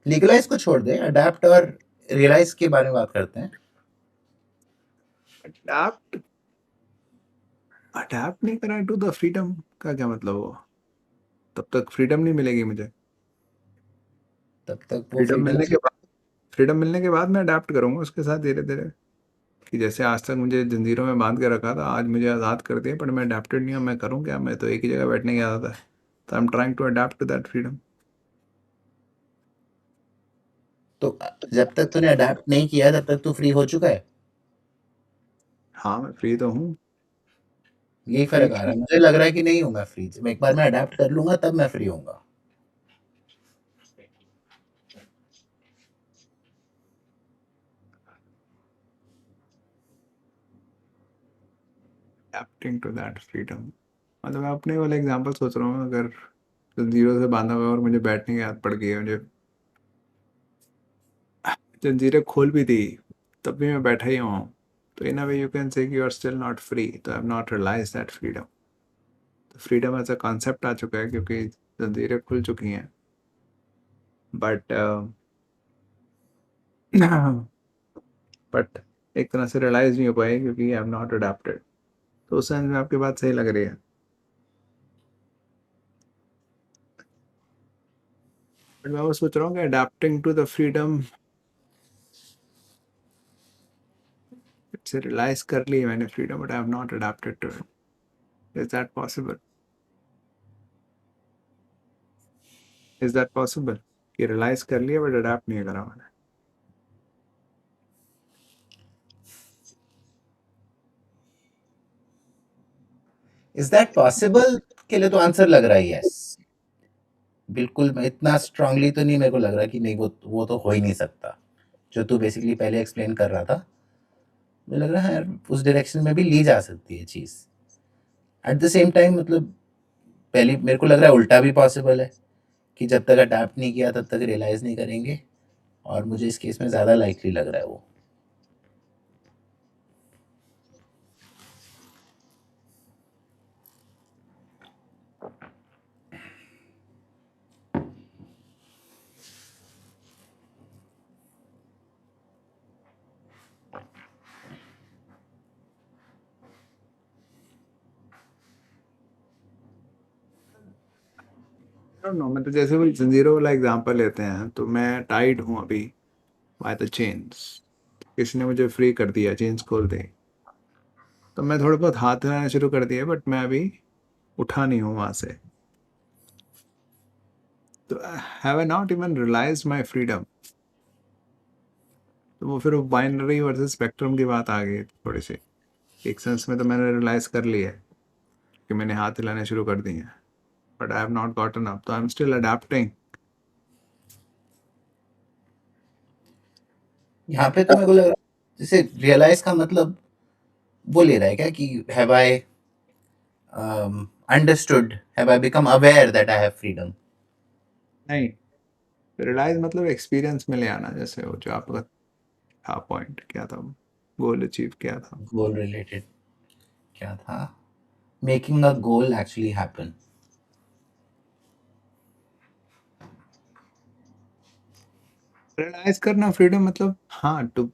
लीगलाइज को छोड़ दे, अडेप्ट और रियलाइज के बारे में बात करते हैं। अडेप्ट, अडेप्ट नहीं करा टू द फ्रीडम का क्या मतलब हुआ? तब तक फ्रीडम नहीं मिलेगी मुझे। तब तक वो फ्रीडम फ्रीडम मिलने के बाद मैं अडाप्ट करूंगा उसके साथ धीरे धीरे। कि जैसे आज तक मुझे जंजीरों में बांध के रखा था, आज मुझे आज़ाद कर दिया, पर मैं अडेप्टेड नहीं हूँ। मैं करूँ क्या? मैं तो एक ही जगह बैठने की आदत है। तो I am trying to adapt to that freedom. तो जब तक तूने अडेप्ट नहीं किया तब तक तू फ्री हो चुका है। हाँ, मैं फ्री तो हूँ। यही फ्री फर्क आ रहा है, मुझे लग रहा है कि नहीं हूँ मैं फ्री। एक बार मैं अडेप्ट कर लूंगा तब मैं फ्री होऊंगा। Adapting to that freedom. मतलब मैं अपने वाले एग्जांपल सोच रहा हूँ। अगर जंजीरों से बांधा हुआ है और मुझे बैठने की आदत पड़ गई है, मुझे जंजीरें खोल भी दी, तब भी मैं बैठा ही हूँ। तो इन अ वे यू कैन से कि you are still not free. तो I have not realise that freedom. तो फ्रीडम एज अ कॉन्सेप्ट आ चुका है क्योंकि जंजीरें खुल चुकी हैं। बट बट एक तरह से रियलाइज नहीं हो पाए क्योंकि आई एम नॉट अडेप्टेड। तो उस सेंस में आपकी बात सही लग रही है। बट मैं वो सोच रहा हूँ कि अडेप्टिंग टू द फ्रीडम से रियलाइज कर ली मैंने freedom, but I have not adapted to it. Is that possible? Is that possible कि रियलाइज कर लिया बट अडेप्ट नहीं करा मैंने? इज दैट पॉसिबल के लिए तो आंसर लग रहा है यस। बिल्कुल, मैं इतना स्ट्रांगली तो नहीं, मेरे को लग रहा है कि नहीं, वो तो हो ही नहीं सकता। जो तू बेसिकली पहले एक्सप्लेन कर रहा था, मुझे लग रहा है यार उस डायरेक्शन में भी ली जा सकती है चीज़। एट द सेम टाइम मतलब पहले मेरे को लग रहा है उल्टा भी पॉसिबल है कि जब तक अडैप्ट नहीं किया तब तक रियलाइज़ नहीं करेंगे। और मुझे इस केस में ज़्यादा लाइकली लग रहा है वो। नो, मैं तो जैसे वो जंजीरों वाला एग्जांपल लेते हैं, तो मैं टाइड हूँ अभी बाय द चेन्स। किसी ने मुझे फ्री कर दिया, चेन्स खोल दी, तो मैं थोड़ा बहुत हाथ हिलाना शुरू कर दिया, बट मैं अभी उठा नहीं हूँ वहां से। तो have I not even realize my freedom? तो वो फिर बाइनरी वर्सेस स्पेक्ट्रम की बात आ गई थोड़ी सी। एक सेंस में तो मैंने रियलाइज कर लिया है कि मैंने हाथ हिलाने शुरू कर दिए हैं, but I have not gotten up, तो आई एम स्टिल अडेप्टिंग। यहाँ पे तो मेरे को लग रहा है जैसे रियलाइज़ का मतलब वो ले रहा है क्या कि have I understood, have I become aware that I have freedom. नहीं, रियलाइज मतलब एक्सपीरियंस में ले आना, जैसे वो जो आपका था पॉइंट, क्या था, गोल अचीव किया था। गोल रिलेटेड क्या था? Making a goal actually happen. Realise करना फ्रीडम मतलब, हाँ, टू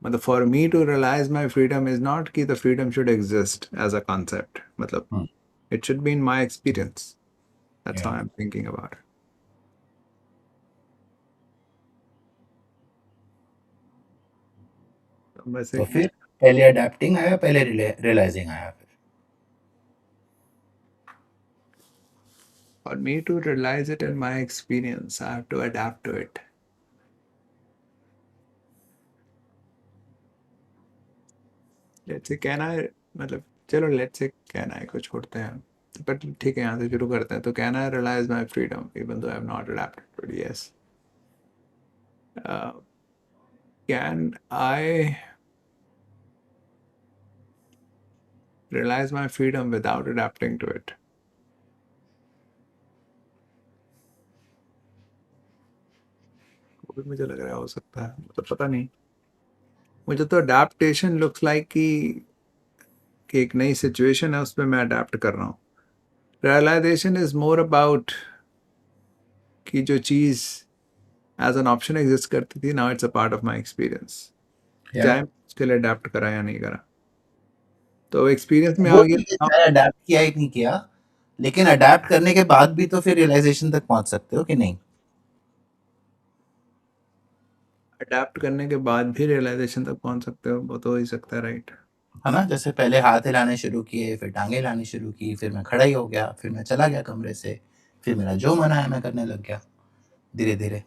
मतलब for me to realise my freedom is not कि the freedom should exist as a concept. मतलब it should be in my experience. That's how I am thinking about it. तो वैसे तो फिर पहले अडैप्टिंग आया, पहले रियलाइजिंग आया फिर? For me to realize it in my experience I have to adapt to it. Let's say कहना है, मतलब चलो लेट्स से कहना है को छोड़ते हैं, बट ठीक है, यहाँ से शुरू करते हैं। तो कहना है realise my freedom even though I have not adapted to it. Yes. Can I realize my freedom without adapting to it? वो भी मुझे लग रहा है हो सकता है, मतलब पता नहीं। मुझे तो अडेप्टेशन लुक्स लाइक कि एक नई सिचुएशन है, उस पर मैं अडेप्ट कर रहा हूँ। रियलाइजेशन इज मोर अबाउट कि जो चीज़ एज एन ऑप्शन एग्जिस्ट करती थी, now it's a part of my experience, या चाहे उसके लिए अडेप्ट करा या नहीं करा। तो एक्सपीरियंस में आ वो गया ठीक है, now। चाहे अडैप्ट किया ही नहीं किया, लेकिन अडैप्ट करने के बाद भी तो फिर रियलाइजेशन तक पहुंच सकते हो कि नहीं? अडेप्ट करने के बाद भी रियलाइजेशन तक पहुंच सकते हो, वो तो हो ही सकता है, राइट? है ना? जैसे पहले हाथ हिलाने शुरू किए, फिर टाँगें हिलानी शुरू की, फिर मैं खड़ा ही हो गया, फिर मैं चला गया कमरे से, फिर मेरा जो मन आया मैं करने लग गया, धीरे-धीरे।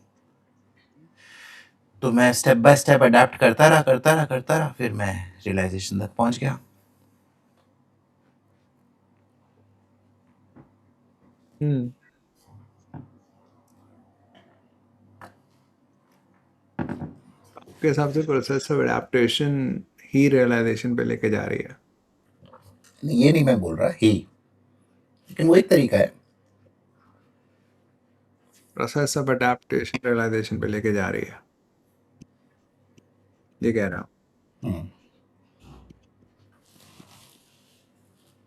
तो मैं स्टेप बाय स्टेप अडैप्ट करता रहा, फिर मैं रियलाइज़ेशन तक पहुँच गया। हम्म। आपके हिसाब से प्रोसेस ऑफ एडेप्टेशन ही रियलाइजेशन पे लेके जा रही है? नहीं, ये नहीं मैं बोल रहा, ही। लेकिन वो एक तरीका है। प्रोसेस ऑफ एडेप्टेशन रियलाइजेशन पे लेके जा रही है, ये कह रहा हूँ। हुँ।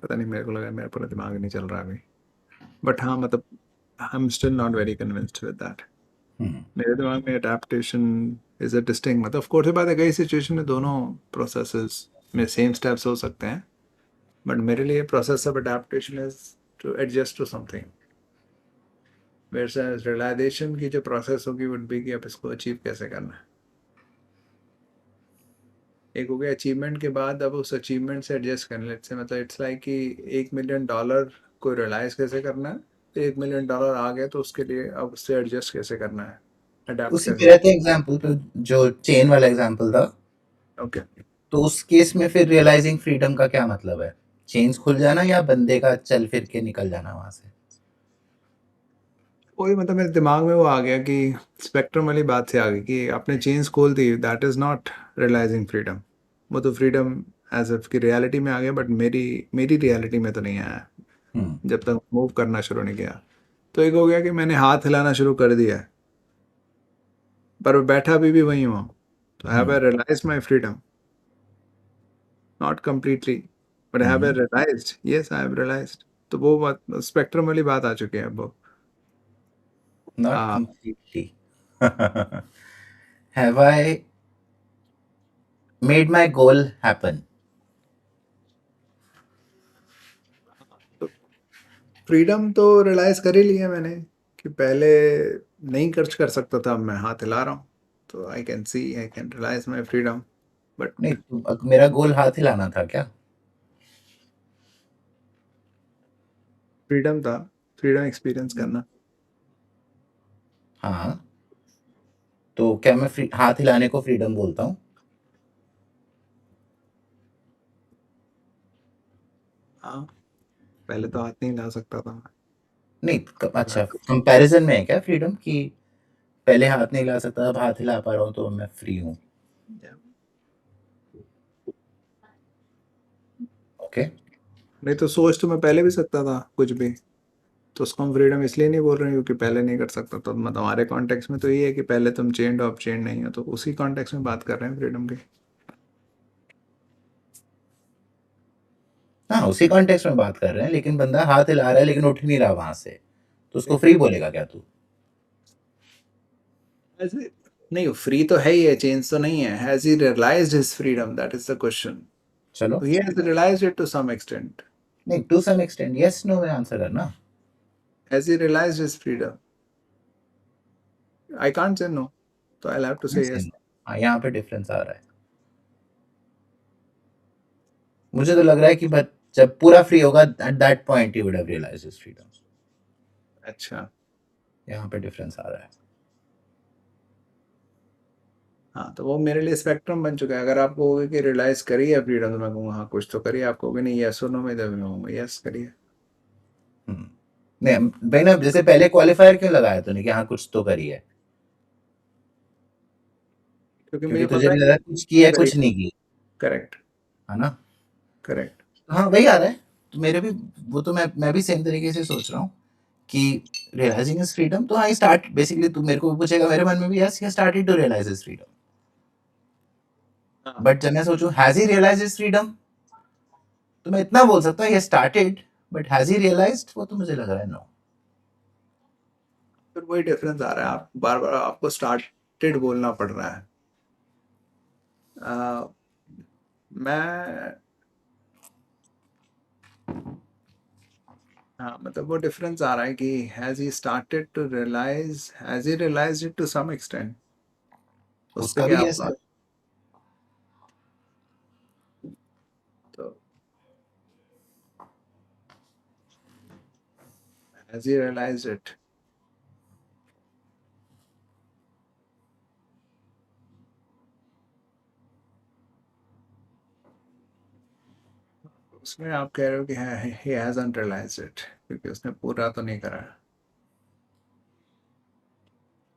पता नहीं, मेरे को लगा मेरा पूरा दिमाग नहीं चल रहा अभी, बट हाँ मतलब I am still not very convinced with that. हुँ। मेरे दिमाग में अडेप्टेशन इज अ डिस्टिंक्ट, मतलब ऑफ कोर्स बात है, कई सिचुएशन में दोनों प्रोसेसेस में सेम स्टेप्स हो सकते हैं, बट मेरे लिए process of adaptation is to adjust to something, वैसे रियलाइजेशन की जो प्रोसेस होगी वुड बी कि आप इसको अचीव कैसे करना है। एक हो गया अचीवमेंट के बाद, अब उस अचीवमेंट से एडजस्ट करने, लेट्स से मतलब इट्स लाइक कि $1 मिलियन को रियलाइज कैसे करना है, तो $1 मिलियन आ गया तो उसके लिए अब उससे एडजस्ट कैसे करना है, अडेप्ट उसी पे कैसे। रहते हैं एग्ज़ाम्पल पे, जो चेन वाला एग्ज़ाम्पल था, ओके। तो उस केस में फिर रियलाइज़िंग फ्रीडम का क्या मतलब है? चेन्स खुल जाना या बंदे का चल फिर के निकल जाना वहाँ से? वही मतलब मेरे दिमाग में वो आ गया कि स्पेक्ट्रम वाली बात से आ गई कि आपने चेन्स खोल दी, that is not realising freedom. वो तो फ्रीडम एज एफ की रियलिटी में आ गया, बट मेरी मेरी रियलिटी में तो नहीं आया हुँ। जब तक मूव करना शुरू नहीं किया। तो एक हो गया कि मैंने हाथ हिलाना शुरू कर दिया है, पर मैं बैठा भी वहीं हूँ, तो हैव हुँ। I realize my freedom? Not completely, but have I हुँ। Realized? Yes, I have realized. तो वो बात स्पेक्ट्रम वाली बात आ चुकी है अब वो। Not ah, completely. Have I made my goal happen? Freedom तो रियलाइज कर ही लिया मैंने कि पहले नहीं खर्च कर सकता था, अब मैं हाथ हिला रहा हूँ, तो I can see, I can realize my freedom. नहीं, बट मेरा गोल हाथ हिलाना था क्या? फ्रीडम था, फ्रीडम एक्सपीरियंस करना। हाँ, तो क्या मैं हाथ हिलाने को फ्रीडम बोलता हूँ? हाँ, पहले तो हाथ नहीं हिला सकता था मैं। नहीं, हाँ, अच्छा, कंपैरिजन में है क्या फ्रीडम कि पहले हाथ नहीं हिला सकता, अब हाथ हिला पा रहा हूँ तो मैं फ्री हूँ? ओके। नहीं तो सोच तो मैं पहले भी सकता था कुछ भी, तो उसको हम फ्रीडम इसलिए नहीं बोल रहे हैं क्योंकि पहले नहीं कर सकता, तो मतलब हमारे कॉन्टेक्स्ट में तो ये है कि पहले तुम चेंड हो, अब चेंड नहीं हो, तो उसी कॉन्टेक्स्ट में बात कर रहे हैं फ्रीडम की। हाँ, उसी कॉन्टेक्स्ट में बात कर रहे हैं, लेकिन बंदा हाथ हिला रहा है लेकिन उठ नहीं रहा वहां से, तो उसको फ्री बोलेगा क्या तू? ऐसे नहीं, फ्री तो है ही है, चेंज तो नहीं है। Has he realized his freedom, that is the question. चलो। He has realized it to some extent. नहीं, to some extent, yes no में आंसर करना। Has he realized his freedom? I can't say no. So I'll have to say yes. हाँ, यहाँ पे difference आ रहा है। मुझे तो लग रहा है कि बट जब पूरा फ्री होगा, at that point he would have realized his freedom. अच्छा। यहाँ पे डिफरेंस आ रहा है। हाँ, तो वो मेरे लिए स्पेक्ट्रम बन चुका है। अगर आप कहोगे कि रियलाइज करिए है फ्रीडम, तो मैं कहूँगा हाँ कुछ तो करिए। आप कहोगे नहीं यस और नो में, जब मैं कहूँगा यस करिए। हम्म। नहीं भाई ना, जैसे पहले क्वालिफायर क्यों लगाया तूने कि हाँ कुछ तो करी है? क्योंकि क्योंकि मुझे तुझे पता है नहीं कि लगा कुछ की है करिए। कुछ नहीं की, करेक्ट। है ना? करेक्ट। हाँ, वही आ रहा है। तो मेरे भी, वो तो मैं भी सेम तरीके से सोच रहा हूँ कि रियलाइजिंग इज फ्रीडम, तो आई स्टार्ट बेसिकली, तू मेरे को भी पूछेगा, मेरे मन में भी yes, he started to realize his freedom. हाँ, बट जब मैं सोचूं has he realize his freedom, तो मैं इतना बोल सकता हूँ he started, but has he realized, वो तो मुझे लग रहा है नो। फिर वही डिफरेंस आ रहा है। आप बार बार आपको स्टार्टेड बोलना पड़ रहा है। आ, मैं हाँ मतलब वो डिफरेंस आ रहा है कि has he started to realize, has he realized it to some extent? उससे उसका क्या भी होगा? ऐसा तो as he realized it, उसमें आप कह रहे हो कि he hasn't realized it क्योंकि उसने पूरा तो नहीं करा।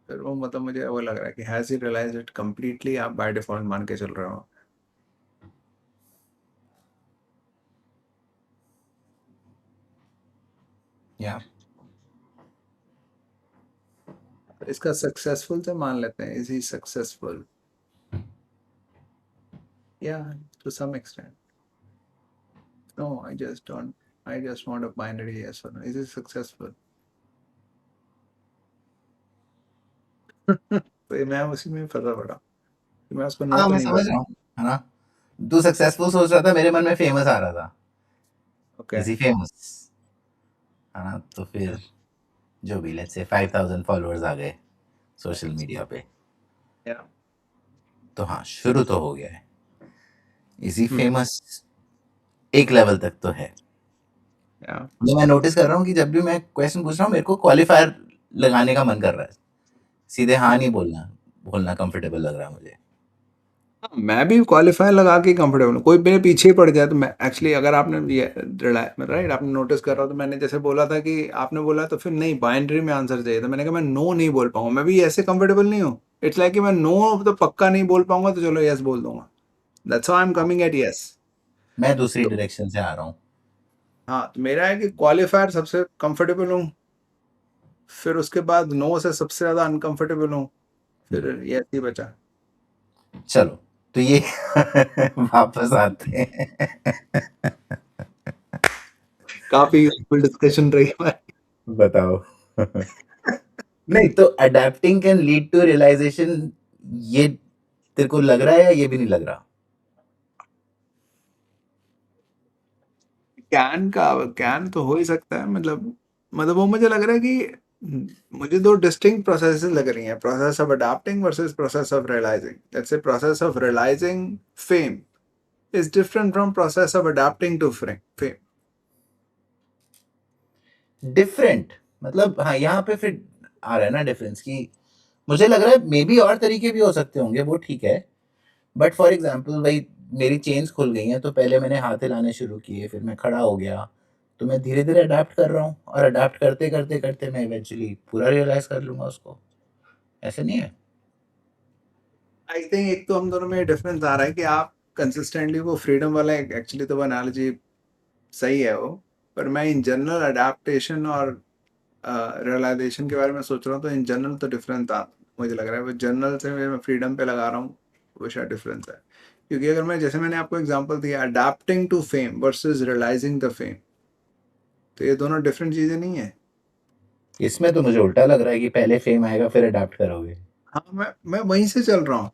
फिर वो मतलब मुझे वो लग रहा है कि has he realize it completely, आप बाय डिफॉल्ट मान के चल रहे हो। या इसका सक्सेसफुल से मान लेते हैं, इज ही सक्सेसफुल? या to some extent. No, I just want a binary yes और नो, इज ही सक्सेसफुल? तो ये मैं उसी में फंसा पड़ा कि मैं उसको नो हाँ तो मैं नहीं समझ बोल। रहा हूँ, है ना? तू सक्सेसफुल सोच रहा था, मेरे मन में फेमस आ रहा था। ओके। इज ही फेमस, है ना? तो फिर जो भी, लेट्स से 5000 फॉलोअर्स आ गए सोशल मीडिया पे, या तो हाँ शुरू तो हो गया है। इज ही फेमस एक लेवल तक तो है। या ये मैं नोटिस कर रहा हूँ कि जब भी मैं क्वेश्चन पूछ रहा हूँ मेरे को क्वालिफायर लगाने का मन कर रहा है। सीधे हाँ नहीं बोलना बोलना कंफर्टेबल लग रहा है मुझे। मैं भी क्वालिफायर लगा के कंफर्टेबल हूँ। कोई मेरे पीछे ही पड़ जाए तो मैं एक्चुअली, अगर आपने ये राइट आपने नोटिस कर रहा हो, तो मैंने जैसे बोला था कि आपने बोला तो फिर नहीं बाइनरी में आंसर चाहिए, तो मैंने कहा मैं नो नहीं बोल पाऊंगा। मैं भी ऐसे कंफर्टेबल नहीं हूँ। इट्स लाइक कि मैं नो तो पक्का नहीं बोल पाऊंगा, तो चलो यस बोल दूंगा। That's how I am coming at yes. मैं दूसरी तो डायरेक्शन से आ रहा हूँ। हाँ, तो मेरा है कि क्वालिफायर सबसे कंफर्टेबल हूँ, फिर उसके बाद नो से सबसे ज्यादा अनकंफर्टेबल हूँ, फिर यस ही बचा। चलो तो ये वापस आते हैं। काफी यूजफुल डिस्कशन रही हमारी। बताओ। नहीं तो adapting can lead to realization, ये तेरे को लग रहा है या ये भी नहीं लग रहा? कैन तो हो ही सकता है, मतलब वो मुझे लग रहा है कि मुझे दो डिस्टिंक्ट प्रोसेसेस लग रही हैं, process of adapting versus process of realizing. Let's say process of realizing fame is different from process of adapting to fame. Different मतलब हाँ, यहाँ पे फिर आ रहा है ना डिफरेंस की। मुझे लग रहा है मे बी और तरीके भी हो सकते होंगे, वो ठीक है। बट फॉर एग्जाम्पल भाई, मेरी चेन्स खुल गई हैं तो पहले मैंने हाथ हिलाने शुरू किए, फिर मैं खड़ा हो गया, तो मैं धीरे धीरे अडाप्ट कर रहा हूँ, और अडाप्ट करते करते करते मैं इवेंचुअली पूरा रियलाइज कर लूंगा उसको। ऐसे नहीं है? आई थिंक एक तो हम दोनों में डिफरेंस आ रहा है कि आप कंसिस्टेंटली वो फ्रीडम वाला, एक्चुअली तो वो एनालॉजी सही है वो, पर मैं इन जनरल अडेप्टेशन और रियलाइजेशन के बारे में सोच रहा हूँ, तो इन जनरल तो डिफरेंस था। मुझे लग रहा है वो जनरल से मैं फ्रीडम पे लगा रहा हूँ, वो शायद डिफरेंस है। क्योंकि अगर मैं, जैसे मैंने आपको एग्जांपल दिया, adapting to fame versus realizing the fame, तो ये दोनों डिफरेंट चीज़ें नहीं है। इसमें तो मुझे उल्टा लग रहा है कि पहले फेम आएगा फिर अडाप्ट करोगे। हाँ, मैं वहीं से चल रहा हूँ।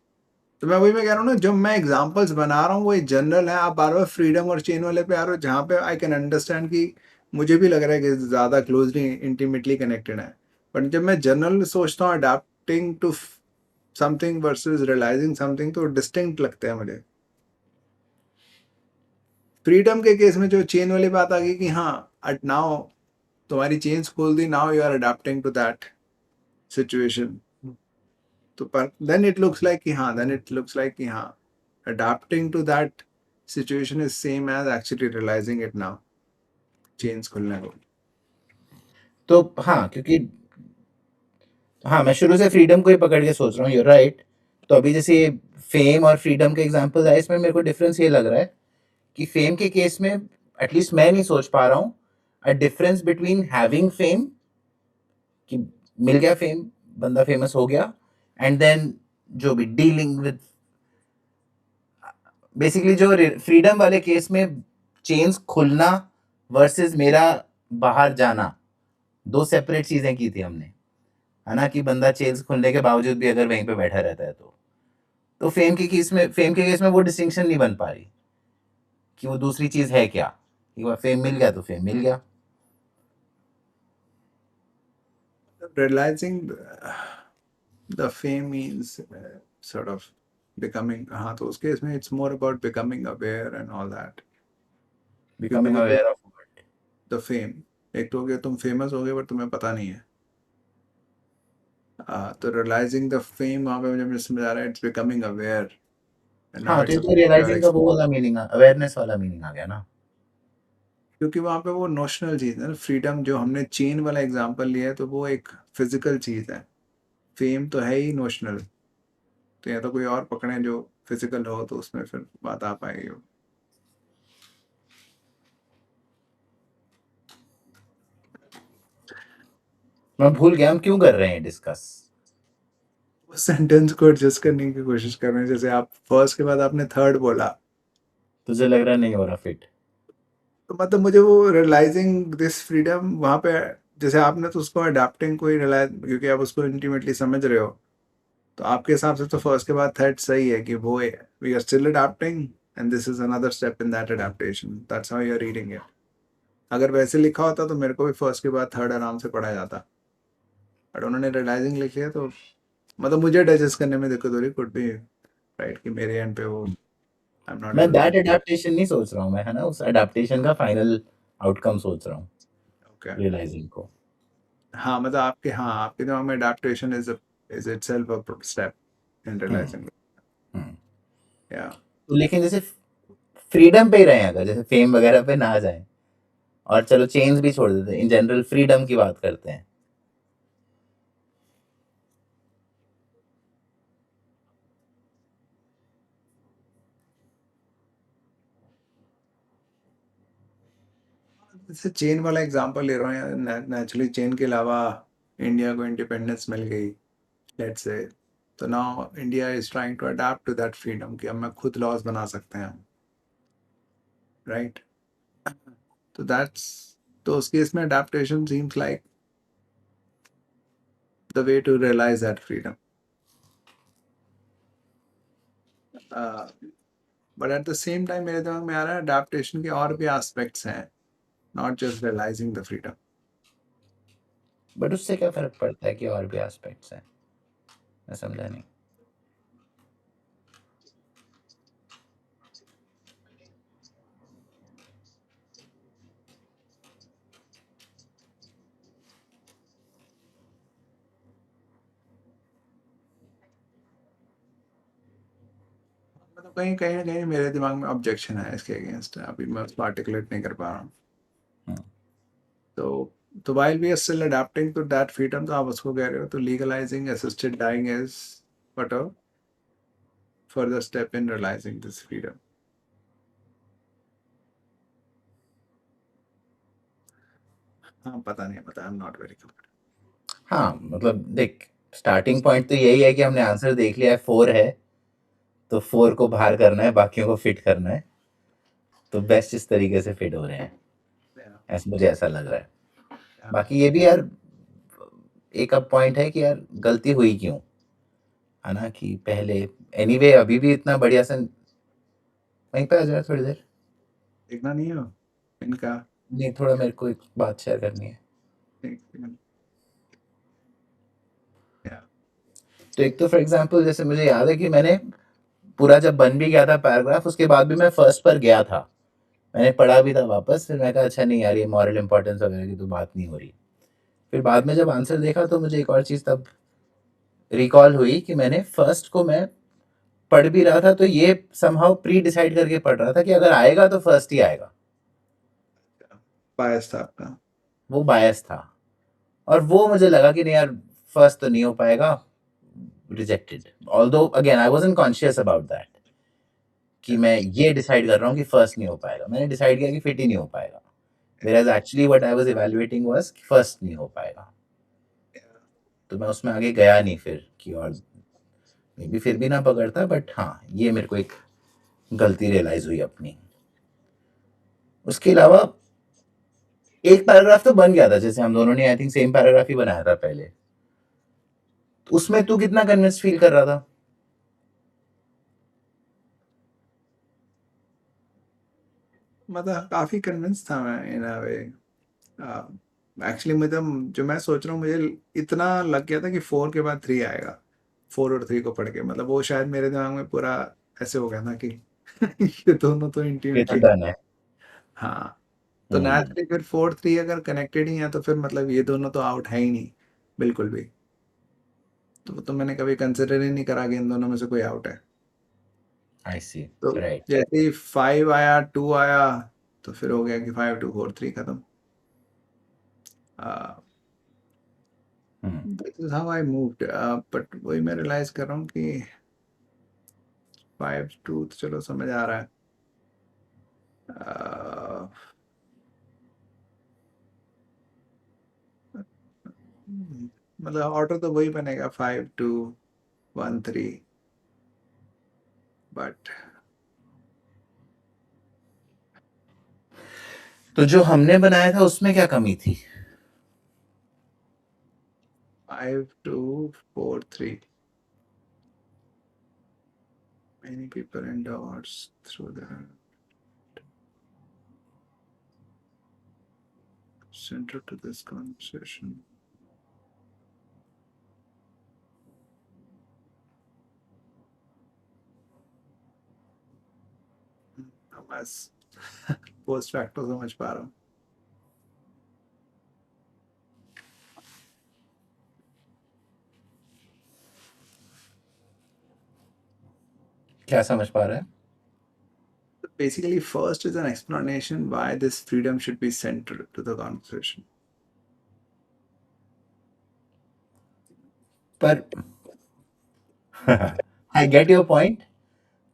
तो मैं वही मैं कह रहा हूँ ना, जब मैं एग्जांपल्स बना रहा हूँ वो जनरल है, आप बार बार फ्रीडम और चेन वाले पे आ रहे हो, जहाँ पे आई कैन अंडरस्टैंड कि मुझे भी लग रहा है कि ज़्यादा क्लोजली इंटीमेटली कनेक्टेड है। बट जब मैं जनरल सोचता हूँ adapting to something versus realizing something, तो डिस्टिंक्ट लगता है मुझे। फ्रीडम के केस में जो चेन वाली बात आ गई कि हाँ, अट नाउ तुम्हारी चेन्स खोल दी, now you are adapting to that situation. तो पर देन इट लुक्स लाइक कि हाँ, देन इट लुक्स लाइक कि हाँ, adapting to that situation is same as actually realizing it now, chains खुलने को। तो हाँ, क्योंकि हाँ मैं शुरू से फ्रीडम को ही पकड़ के सोच रहा हूँ, यूर राइट। तो अभी जैसे ये फेम और फ्रीडम के एग्जांपल आए, इसमें मेरे को डिफरेंस ये लग रहा है कि फेम के केस में एटलीस्ट मैं नहीं सोच पा रहा हूँ a difference between having fame, कि मिल गया फेम, बंदा फेमस हो गया, एंड देन जो भी डीलिंग विद, बेसिकली जो फ्रीडम वाले केस में चेन्स खुलना वर्सेस मेरा बाहर जाना, दो सेपरेट चीजें की थी हमने, है ना? कि बंदा चेन्स खुलने के बावजूद भी अगर वहीं पे बैठा रहता है तो फेम के केस में वो डिस्टिंक्शन नहीं बन पा रही कि वो दूसरी चीज है क्या, कि फेम मिल गया तो फेम मिल गया। Realizing the fame means sort of becoming, हाँ, तो उसके इसमें it's more about becoming aware and all that. क्योंकि बिकमिंग वो aware of what? The fame, एक तो हो गया तुम फेमस हो गए बट तुम्हें पता नहीं है। तो रियलाइजिंग द फेम वहाँ पे मुझे समझ आ रहा है it's becoming aware and now हाँ, तो इट्स ये तो अबाउट योर। रियलाइजिंग का वो वाला मीनिंग, अवेयरनेस वाला मीनिंग आ गया ना। क्योंकि वहाँ पे वो नोशनल चीज़ है ना, फ्रीडम जो हमने चेन वाला एग्जांपल लिया है तो वो एक फिजिकल चीज़ है, फेम तो है ही नोशनल। तो या तो कोई और पकड़े जो फिजिकल हो तो उसमें फिर बात आ पाएगी। मैं भूल गया हम क्यों कर रहे हैं डिस्कस। उस सेंटेंस को एडजस्ट करने की कोशिश कर रहे हैं, जैसे आप फर्स्ट के बाद आपने थर्ड बोला, तुझे लग रहा नहीं हो रहा फिट? तो मतलब मुझे वो रियलाइजिंग दिस फ्रीडम वहाँ पे, जैसे आपने तो उसको अडेप्टिंग को ही रियलाइज, क्योंकि आप उसको इंटीमेटली समझ रहे हो, तो आपके हिसाब से तो फर्स्ट के बाद थर्ड सही है कि वो we are still adapting and this is another step in that adaptation, that's how you are reading it. अगर वैसे लिखा होता तो मेरे को भी फर्स्ट के बाद थर्ड आराम से पढ़ा जाता, बट उन्होंने रियलाइजिंग लिखी है तो मतलब मुझे डाइजेस्ट करने में दिक्कत हो रही, कुड बी राइट कि मेरे एंड पे वो आई एम नॉट मैं एबल टू। दैट अडेप्टेशन नहीं सोच रहा हूँ मैं, है ना, उस अडेप्टेशन का फाइनल आउटकम सोच रहा हूँ, ओके, रियलाइजिंग को। हाँ मतलब आपके, हाँ आपके दिमाग में adaptation is itself a step in hmm. Realising. Hmm. या तो लेकिन जैसे फ्रीडम पे ही रहे अगर, जैसे फेम वगैरह पे ना जाए, और चलो चेंज भी छोड़ देते हैं, इन जनरल फ्रीडम की बात करते हैं। जैसे चेन वाला एग्जांपल ले रहा हूँ, नेचुरली चेन के अलावा इंडिया को इंडिपेंडेंस मिल गई लेट्स से, तो now India is trying to adapt to that freedom कि अब मैं खुद लॉज बना सकते हैं हम, राइट। तो दैट्स, तो उस केस में adaptation seems like the way to realize that freedom, but at the same time मेरे दिमाग में आ रहा है अडेप्टेशन के और भी एस्पेक्ट्स हैं, not just realizing the freedom. But उससे क्या फर्क पड़ता है कि और भी एस्पेक्ट्स हैं? मैं समझा नहीं। मतलब कहीं कहीं ना कहीं मेरे दिमाग में ऑब्जेक्शन है इसके अगेंस्ट, अभी मैं उसको आर्टिकुलेट नहीं कर पा रहा हूँ। हम्म। तो while we are still adapting to that freedom, तो आप उसको कह रहे हो तो legalizing assisted dying is but a further step in realizing this freedom. हाँ पता नहीं, पता, आई एम नॉट वेरी गुड। हाँ मतलब देख, स्टार्टिंग पॉइंट तो यही है कि हमने आंसर देख लिया है, 4 है, तो 4 को बाहर करना है, बाकियों को फिट करना है। तो बेस्ट इस तरीके से फिट हो रहे हैं, ऐसा मुझे ऐसा लग रहा है। बाकी ये भी यार एक अब पॉइंट है कि यार गलती हुई क्यों, है ना, कि पहले एनीवे अभी भी इतना बढ़िया सा। वहीं पे आ जाए थोड़ी देर। देखना नहीं हो इनका। नहीं, थोड़ा मेरे को एक बात शेयर करनी है। या तो एक तो फॉर एग्जांपल जैसे मुझे याद है कि मैंने पूरा जब बन भी गया था पैराग्राफ, उसके बाद भी मैं फर्स्ट पर गया था, मैंने पढ़ा भी था वापस, फिर मैं कहा अच्छा नहीं यार, ये मॉरल इंपॉर्टेंस वगैरह की तो बात नहीं हो रही। फिर बाद में जब आंसर देखा तो मुझे एक और चीज़ तब रिकॉल हुई कि मैंने फर्स्ट को मैं पढ़ भी रहा था तो ये समहाउ प्री डिसाइड करके पढ़ रहा था कि अगर आएगा तो फर्स्ट ही आएगा। बायस था आपका। वो बायस था, और वो मुझे लगा कि नहीं यार, फर्स्ट तो नहीं हो पाएगा, rejected. Although again I wasn't conscious about that कि मैं ये डिसाइड कर रहा हूँ कि फर्स्ट नहीं हो पाएगा, मैंने डिसाइड किया कि फिट ही नहीं हो पाएगा। Whereas actually what I was evaluating was कि फर्स्ट नहीं हो पाएगा। तो मैं उसमें आगे गया नहीं फिर कि, और मे बी फिर भी ना पकड़ता, बट हाँ ये मेरे को एक गलती रियलाइज हुई अपनी। उसके अलावा एक पैराग्राफ तो बन गया था, जैसे हम दोनों ने आई थिंक सेम पैराग्राफ ही बनाया था पहले, तो उसमें तू कितना कन्विंस फील कर रहा था? मतलब काफी कन्विंस था मैं इन अ वे। एक्चुअली मतलब जो मैं सोच रहा हूँ, मुझे इतना लग गया था कि 4 के बाद 3 आएगा, 4 और 3 को पढ़ के, मतलब वो शायद मेरे दिमाग में पूरा ऐसे हो गया ना कि ये दोनों तो ये तो इंटीमेटली, डन है। हाँ, तो नेचुरली फिर 4 3 अगर कनेक्टेड ही है तो फिर मतलब ये दोनों तो आउट है ही नहीं बिल्कुल भी। तो वो तो मैंने कभी कंसिडर ही नहीं करा कि इन दोनों में से कोई आउट है। आई सी, तो राइट। जैसे ही 5 आया, 2 आया, तो फिर हो गया कि 5 2 4 3 खत्म। This is how I moved, but वही मैं रियलाइज कर रहा हूँ कि 5 2 तो चलो समझ आ रहा है। uh, मतलब ऑर्डर तो वही बनेगा 5 2 1 3, बट तो जो हमने बनाया था उसमें क्या कमी थी? 5 2 4 3, many people endorse through the center to this conversation. बस पोस्ट फैक्टर समझ पा रहा हूँ। क्या समझ पा रहे हैं? Basically, first is an explanation why this freedom should be central to the conversation. पर आई गेट योर पॉइंट।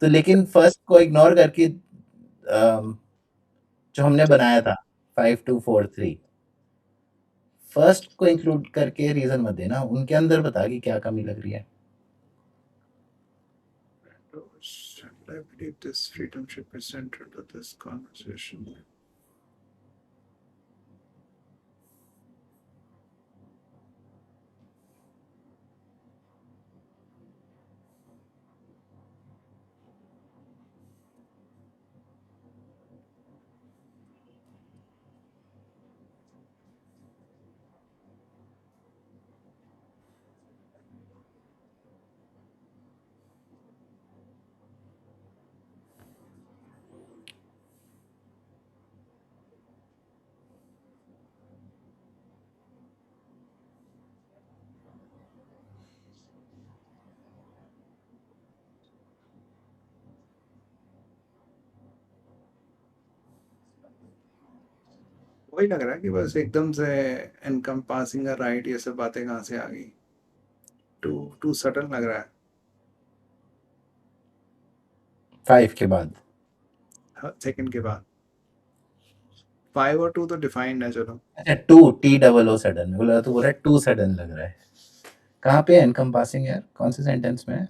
तो लेकिन फर्स्ट को इग्नोर करके जो हमने बनाया था 5 2 4 3, फर्स्ट को इंक्लूड करके रीजन मत देना, उनके अंदर बता कि क्या कमी लग रही है। I believe this freedom should be central to this conversation. वही लग रहा है कि बस एकदम से एनकम्पासिंग का राइट, ये सब बातें कहाँ से आ गई। टू टू सटल लग रहा है। 5 के बाद सेकंड के बाद 5 और 2 तो डिफाइंड है, चलो। अच्छा 2 टी डबल ओ सडन, मेरे को लगा तो बोल रहा है 2 सडन लग रहा है। कहाँ पे एनकम्पासिंग यार, कौन से सेंटेंस में है?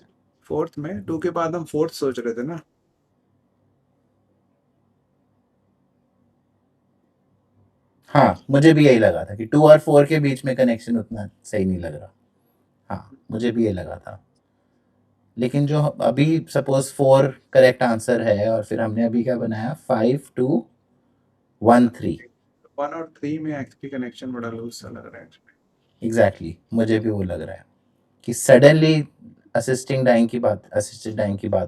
फोर्थ में, 2 के बाद हम फोर्थ सोच रहे थे ना। हाँ, मुझे भी यही लगा था कि 2 और 4 के बीच में कनेक्शन उतना सही नहीं लग रहा। हाँ, मुझे भी ये लगा था। लेकिन जो अभी सपोज 4 करेक्ट आंसर है और फिर हमने अभी क्या बनाया 5 2 1 3। 1 और 3 में एक्चुअली कनेक्शन बड़ा लूज सा लग रहा है। एग्जैक्टली, मुझे भी वो लग रहा है कि सडनली असिस्टेड डाइंग की बात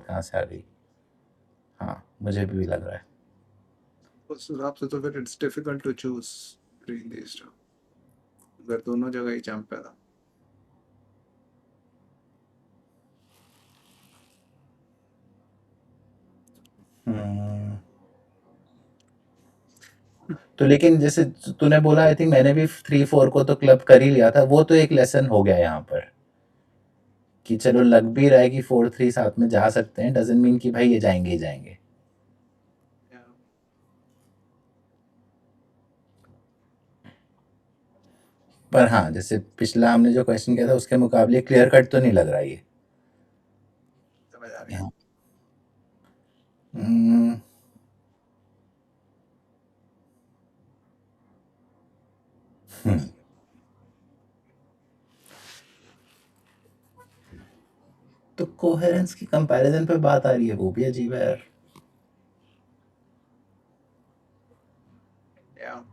कहाँ से आ गई। हाँ, मुझे भी लग रहा है। उस हिसाब से तो फिर it's difficult to choose between these two, अगर दोनों जगह ही जंप है तो। हम्म, तो लेकिन जैसे तूने बोला, आई थिंक मैंने भी 3 4 को तो क्लब कर ही लिया था, वो तो एक लेसन हो गया यहाँ पर कि चलो लग भी रहा है कि 4 3 साथ में जा सकते हैं, डजंट मीन कि भाई ये जाएंगे ही जाएंगे। पर हाँ, जैसे पिछला हमने जो क्वेश्चन किया था उसके मुकाबले क्लियर कट तो नहीं लग रहा ये। समझ आ रही है। हाँ। हम्म, हम्म, तो कोहेरेंस की कंपैरिजन पे बात आ रही है, वो भी अजीब है यार। या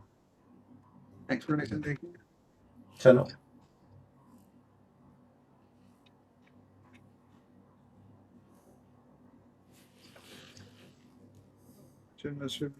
एक्सप्लेनेशन देखिए। चलो। Must be-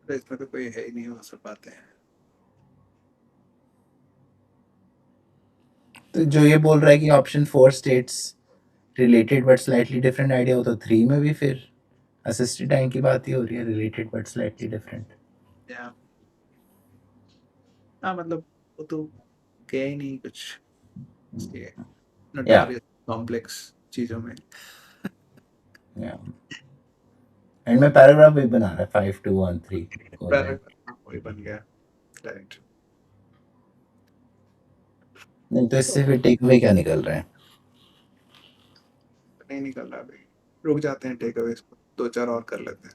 तो इसमें तो कोई है ही नहीं, वो सब बातें हैं। तो जो ये बोल रहा है कि option 4 states related but slightly different idea हो, तो 3 में भी फिर असिस्टेड टाइम की बात ही हो रही है, रिलेटेड बट स्लाइटली डिफरेंट। या हाँ, मतलब वो तो गया ही नहीं कुछ इसलिए या नोटोरियस कॉम्प्लेक्स चीजों में। एंड में पैराग्राफ भी बना रहा है 5 2 1 3 गो अहेड। पैराग्राफ वही बन गया। राइट। नहीं तो इससे फिर टेक अवे क्या निकल रहा है? नहीं निकल रहा अभी, रुक जाते हैं टेक अवेज को, दो चार और कर लेते हैं।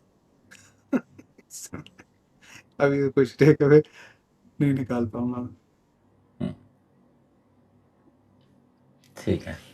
अभी तो कुछ टेक अवे नहीं निकाल पाऊंगा मैं। ठीक है।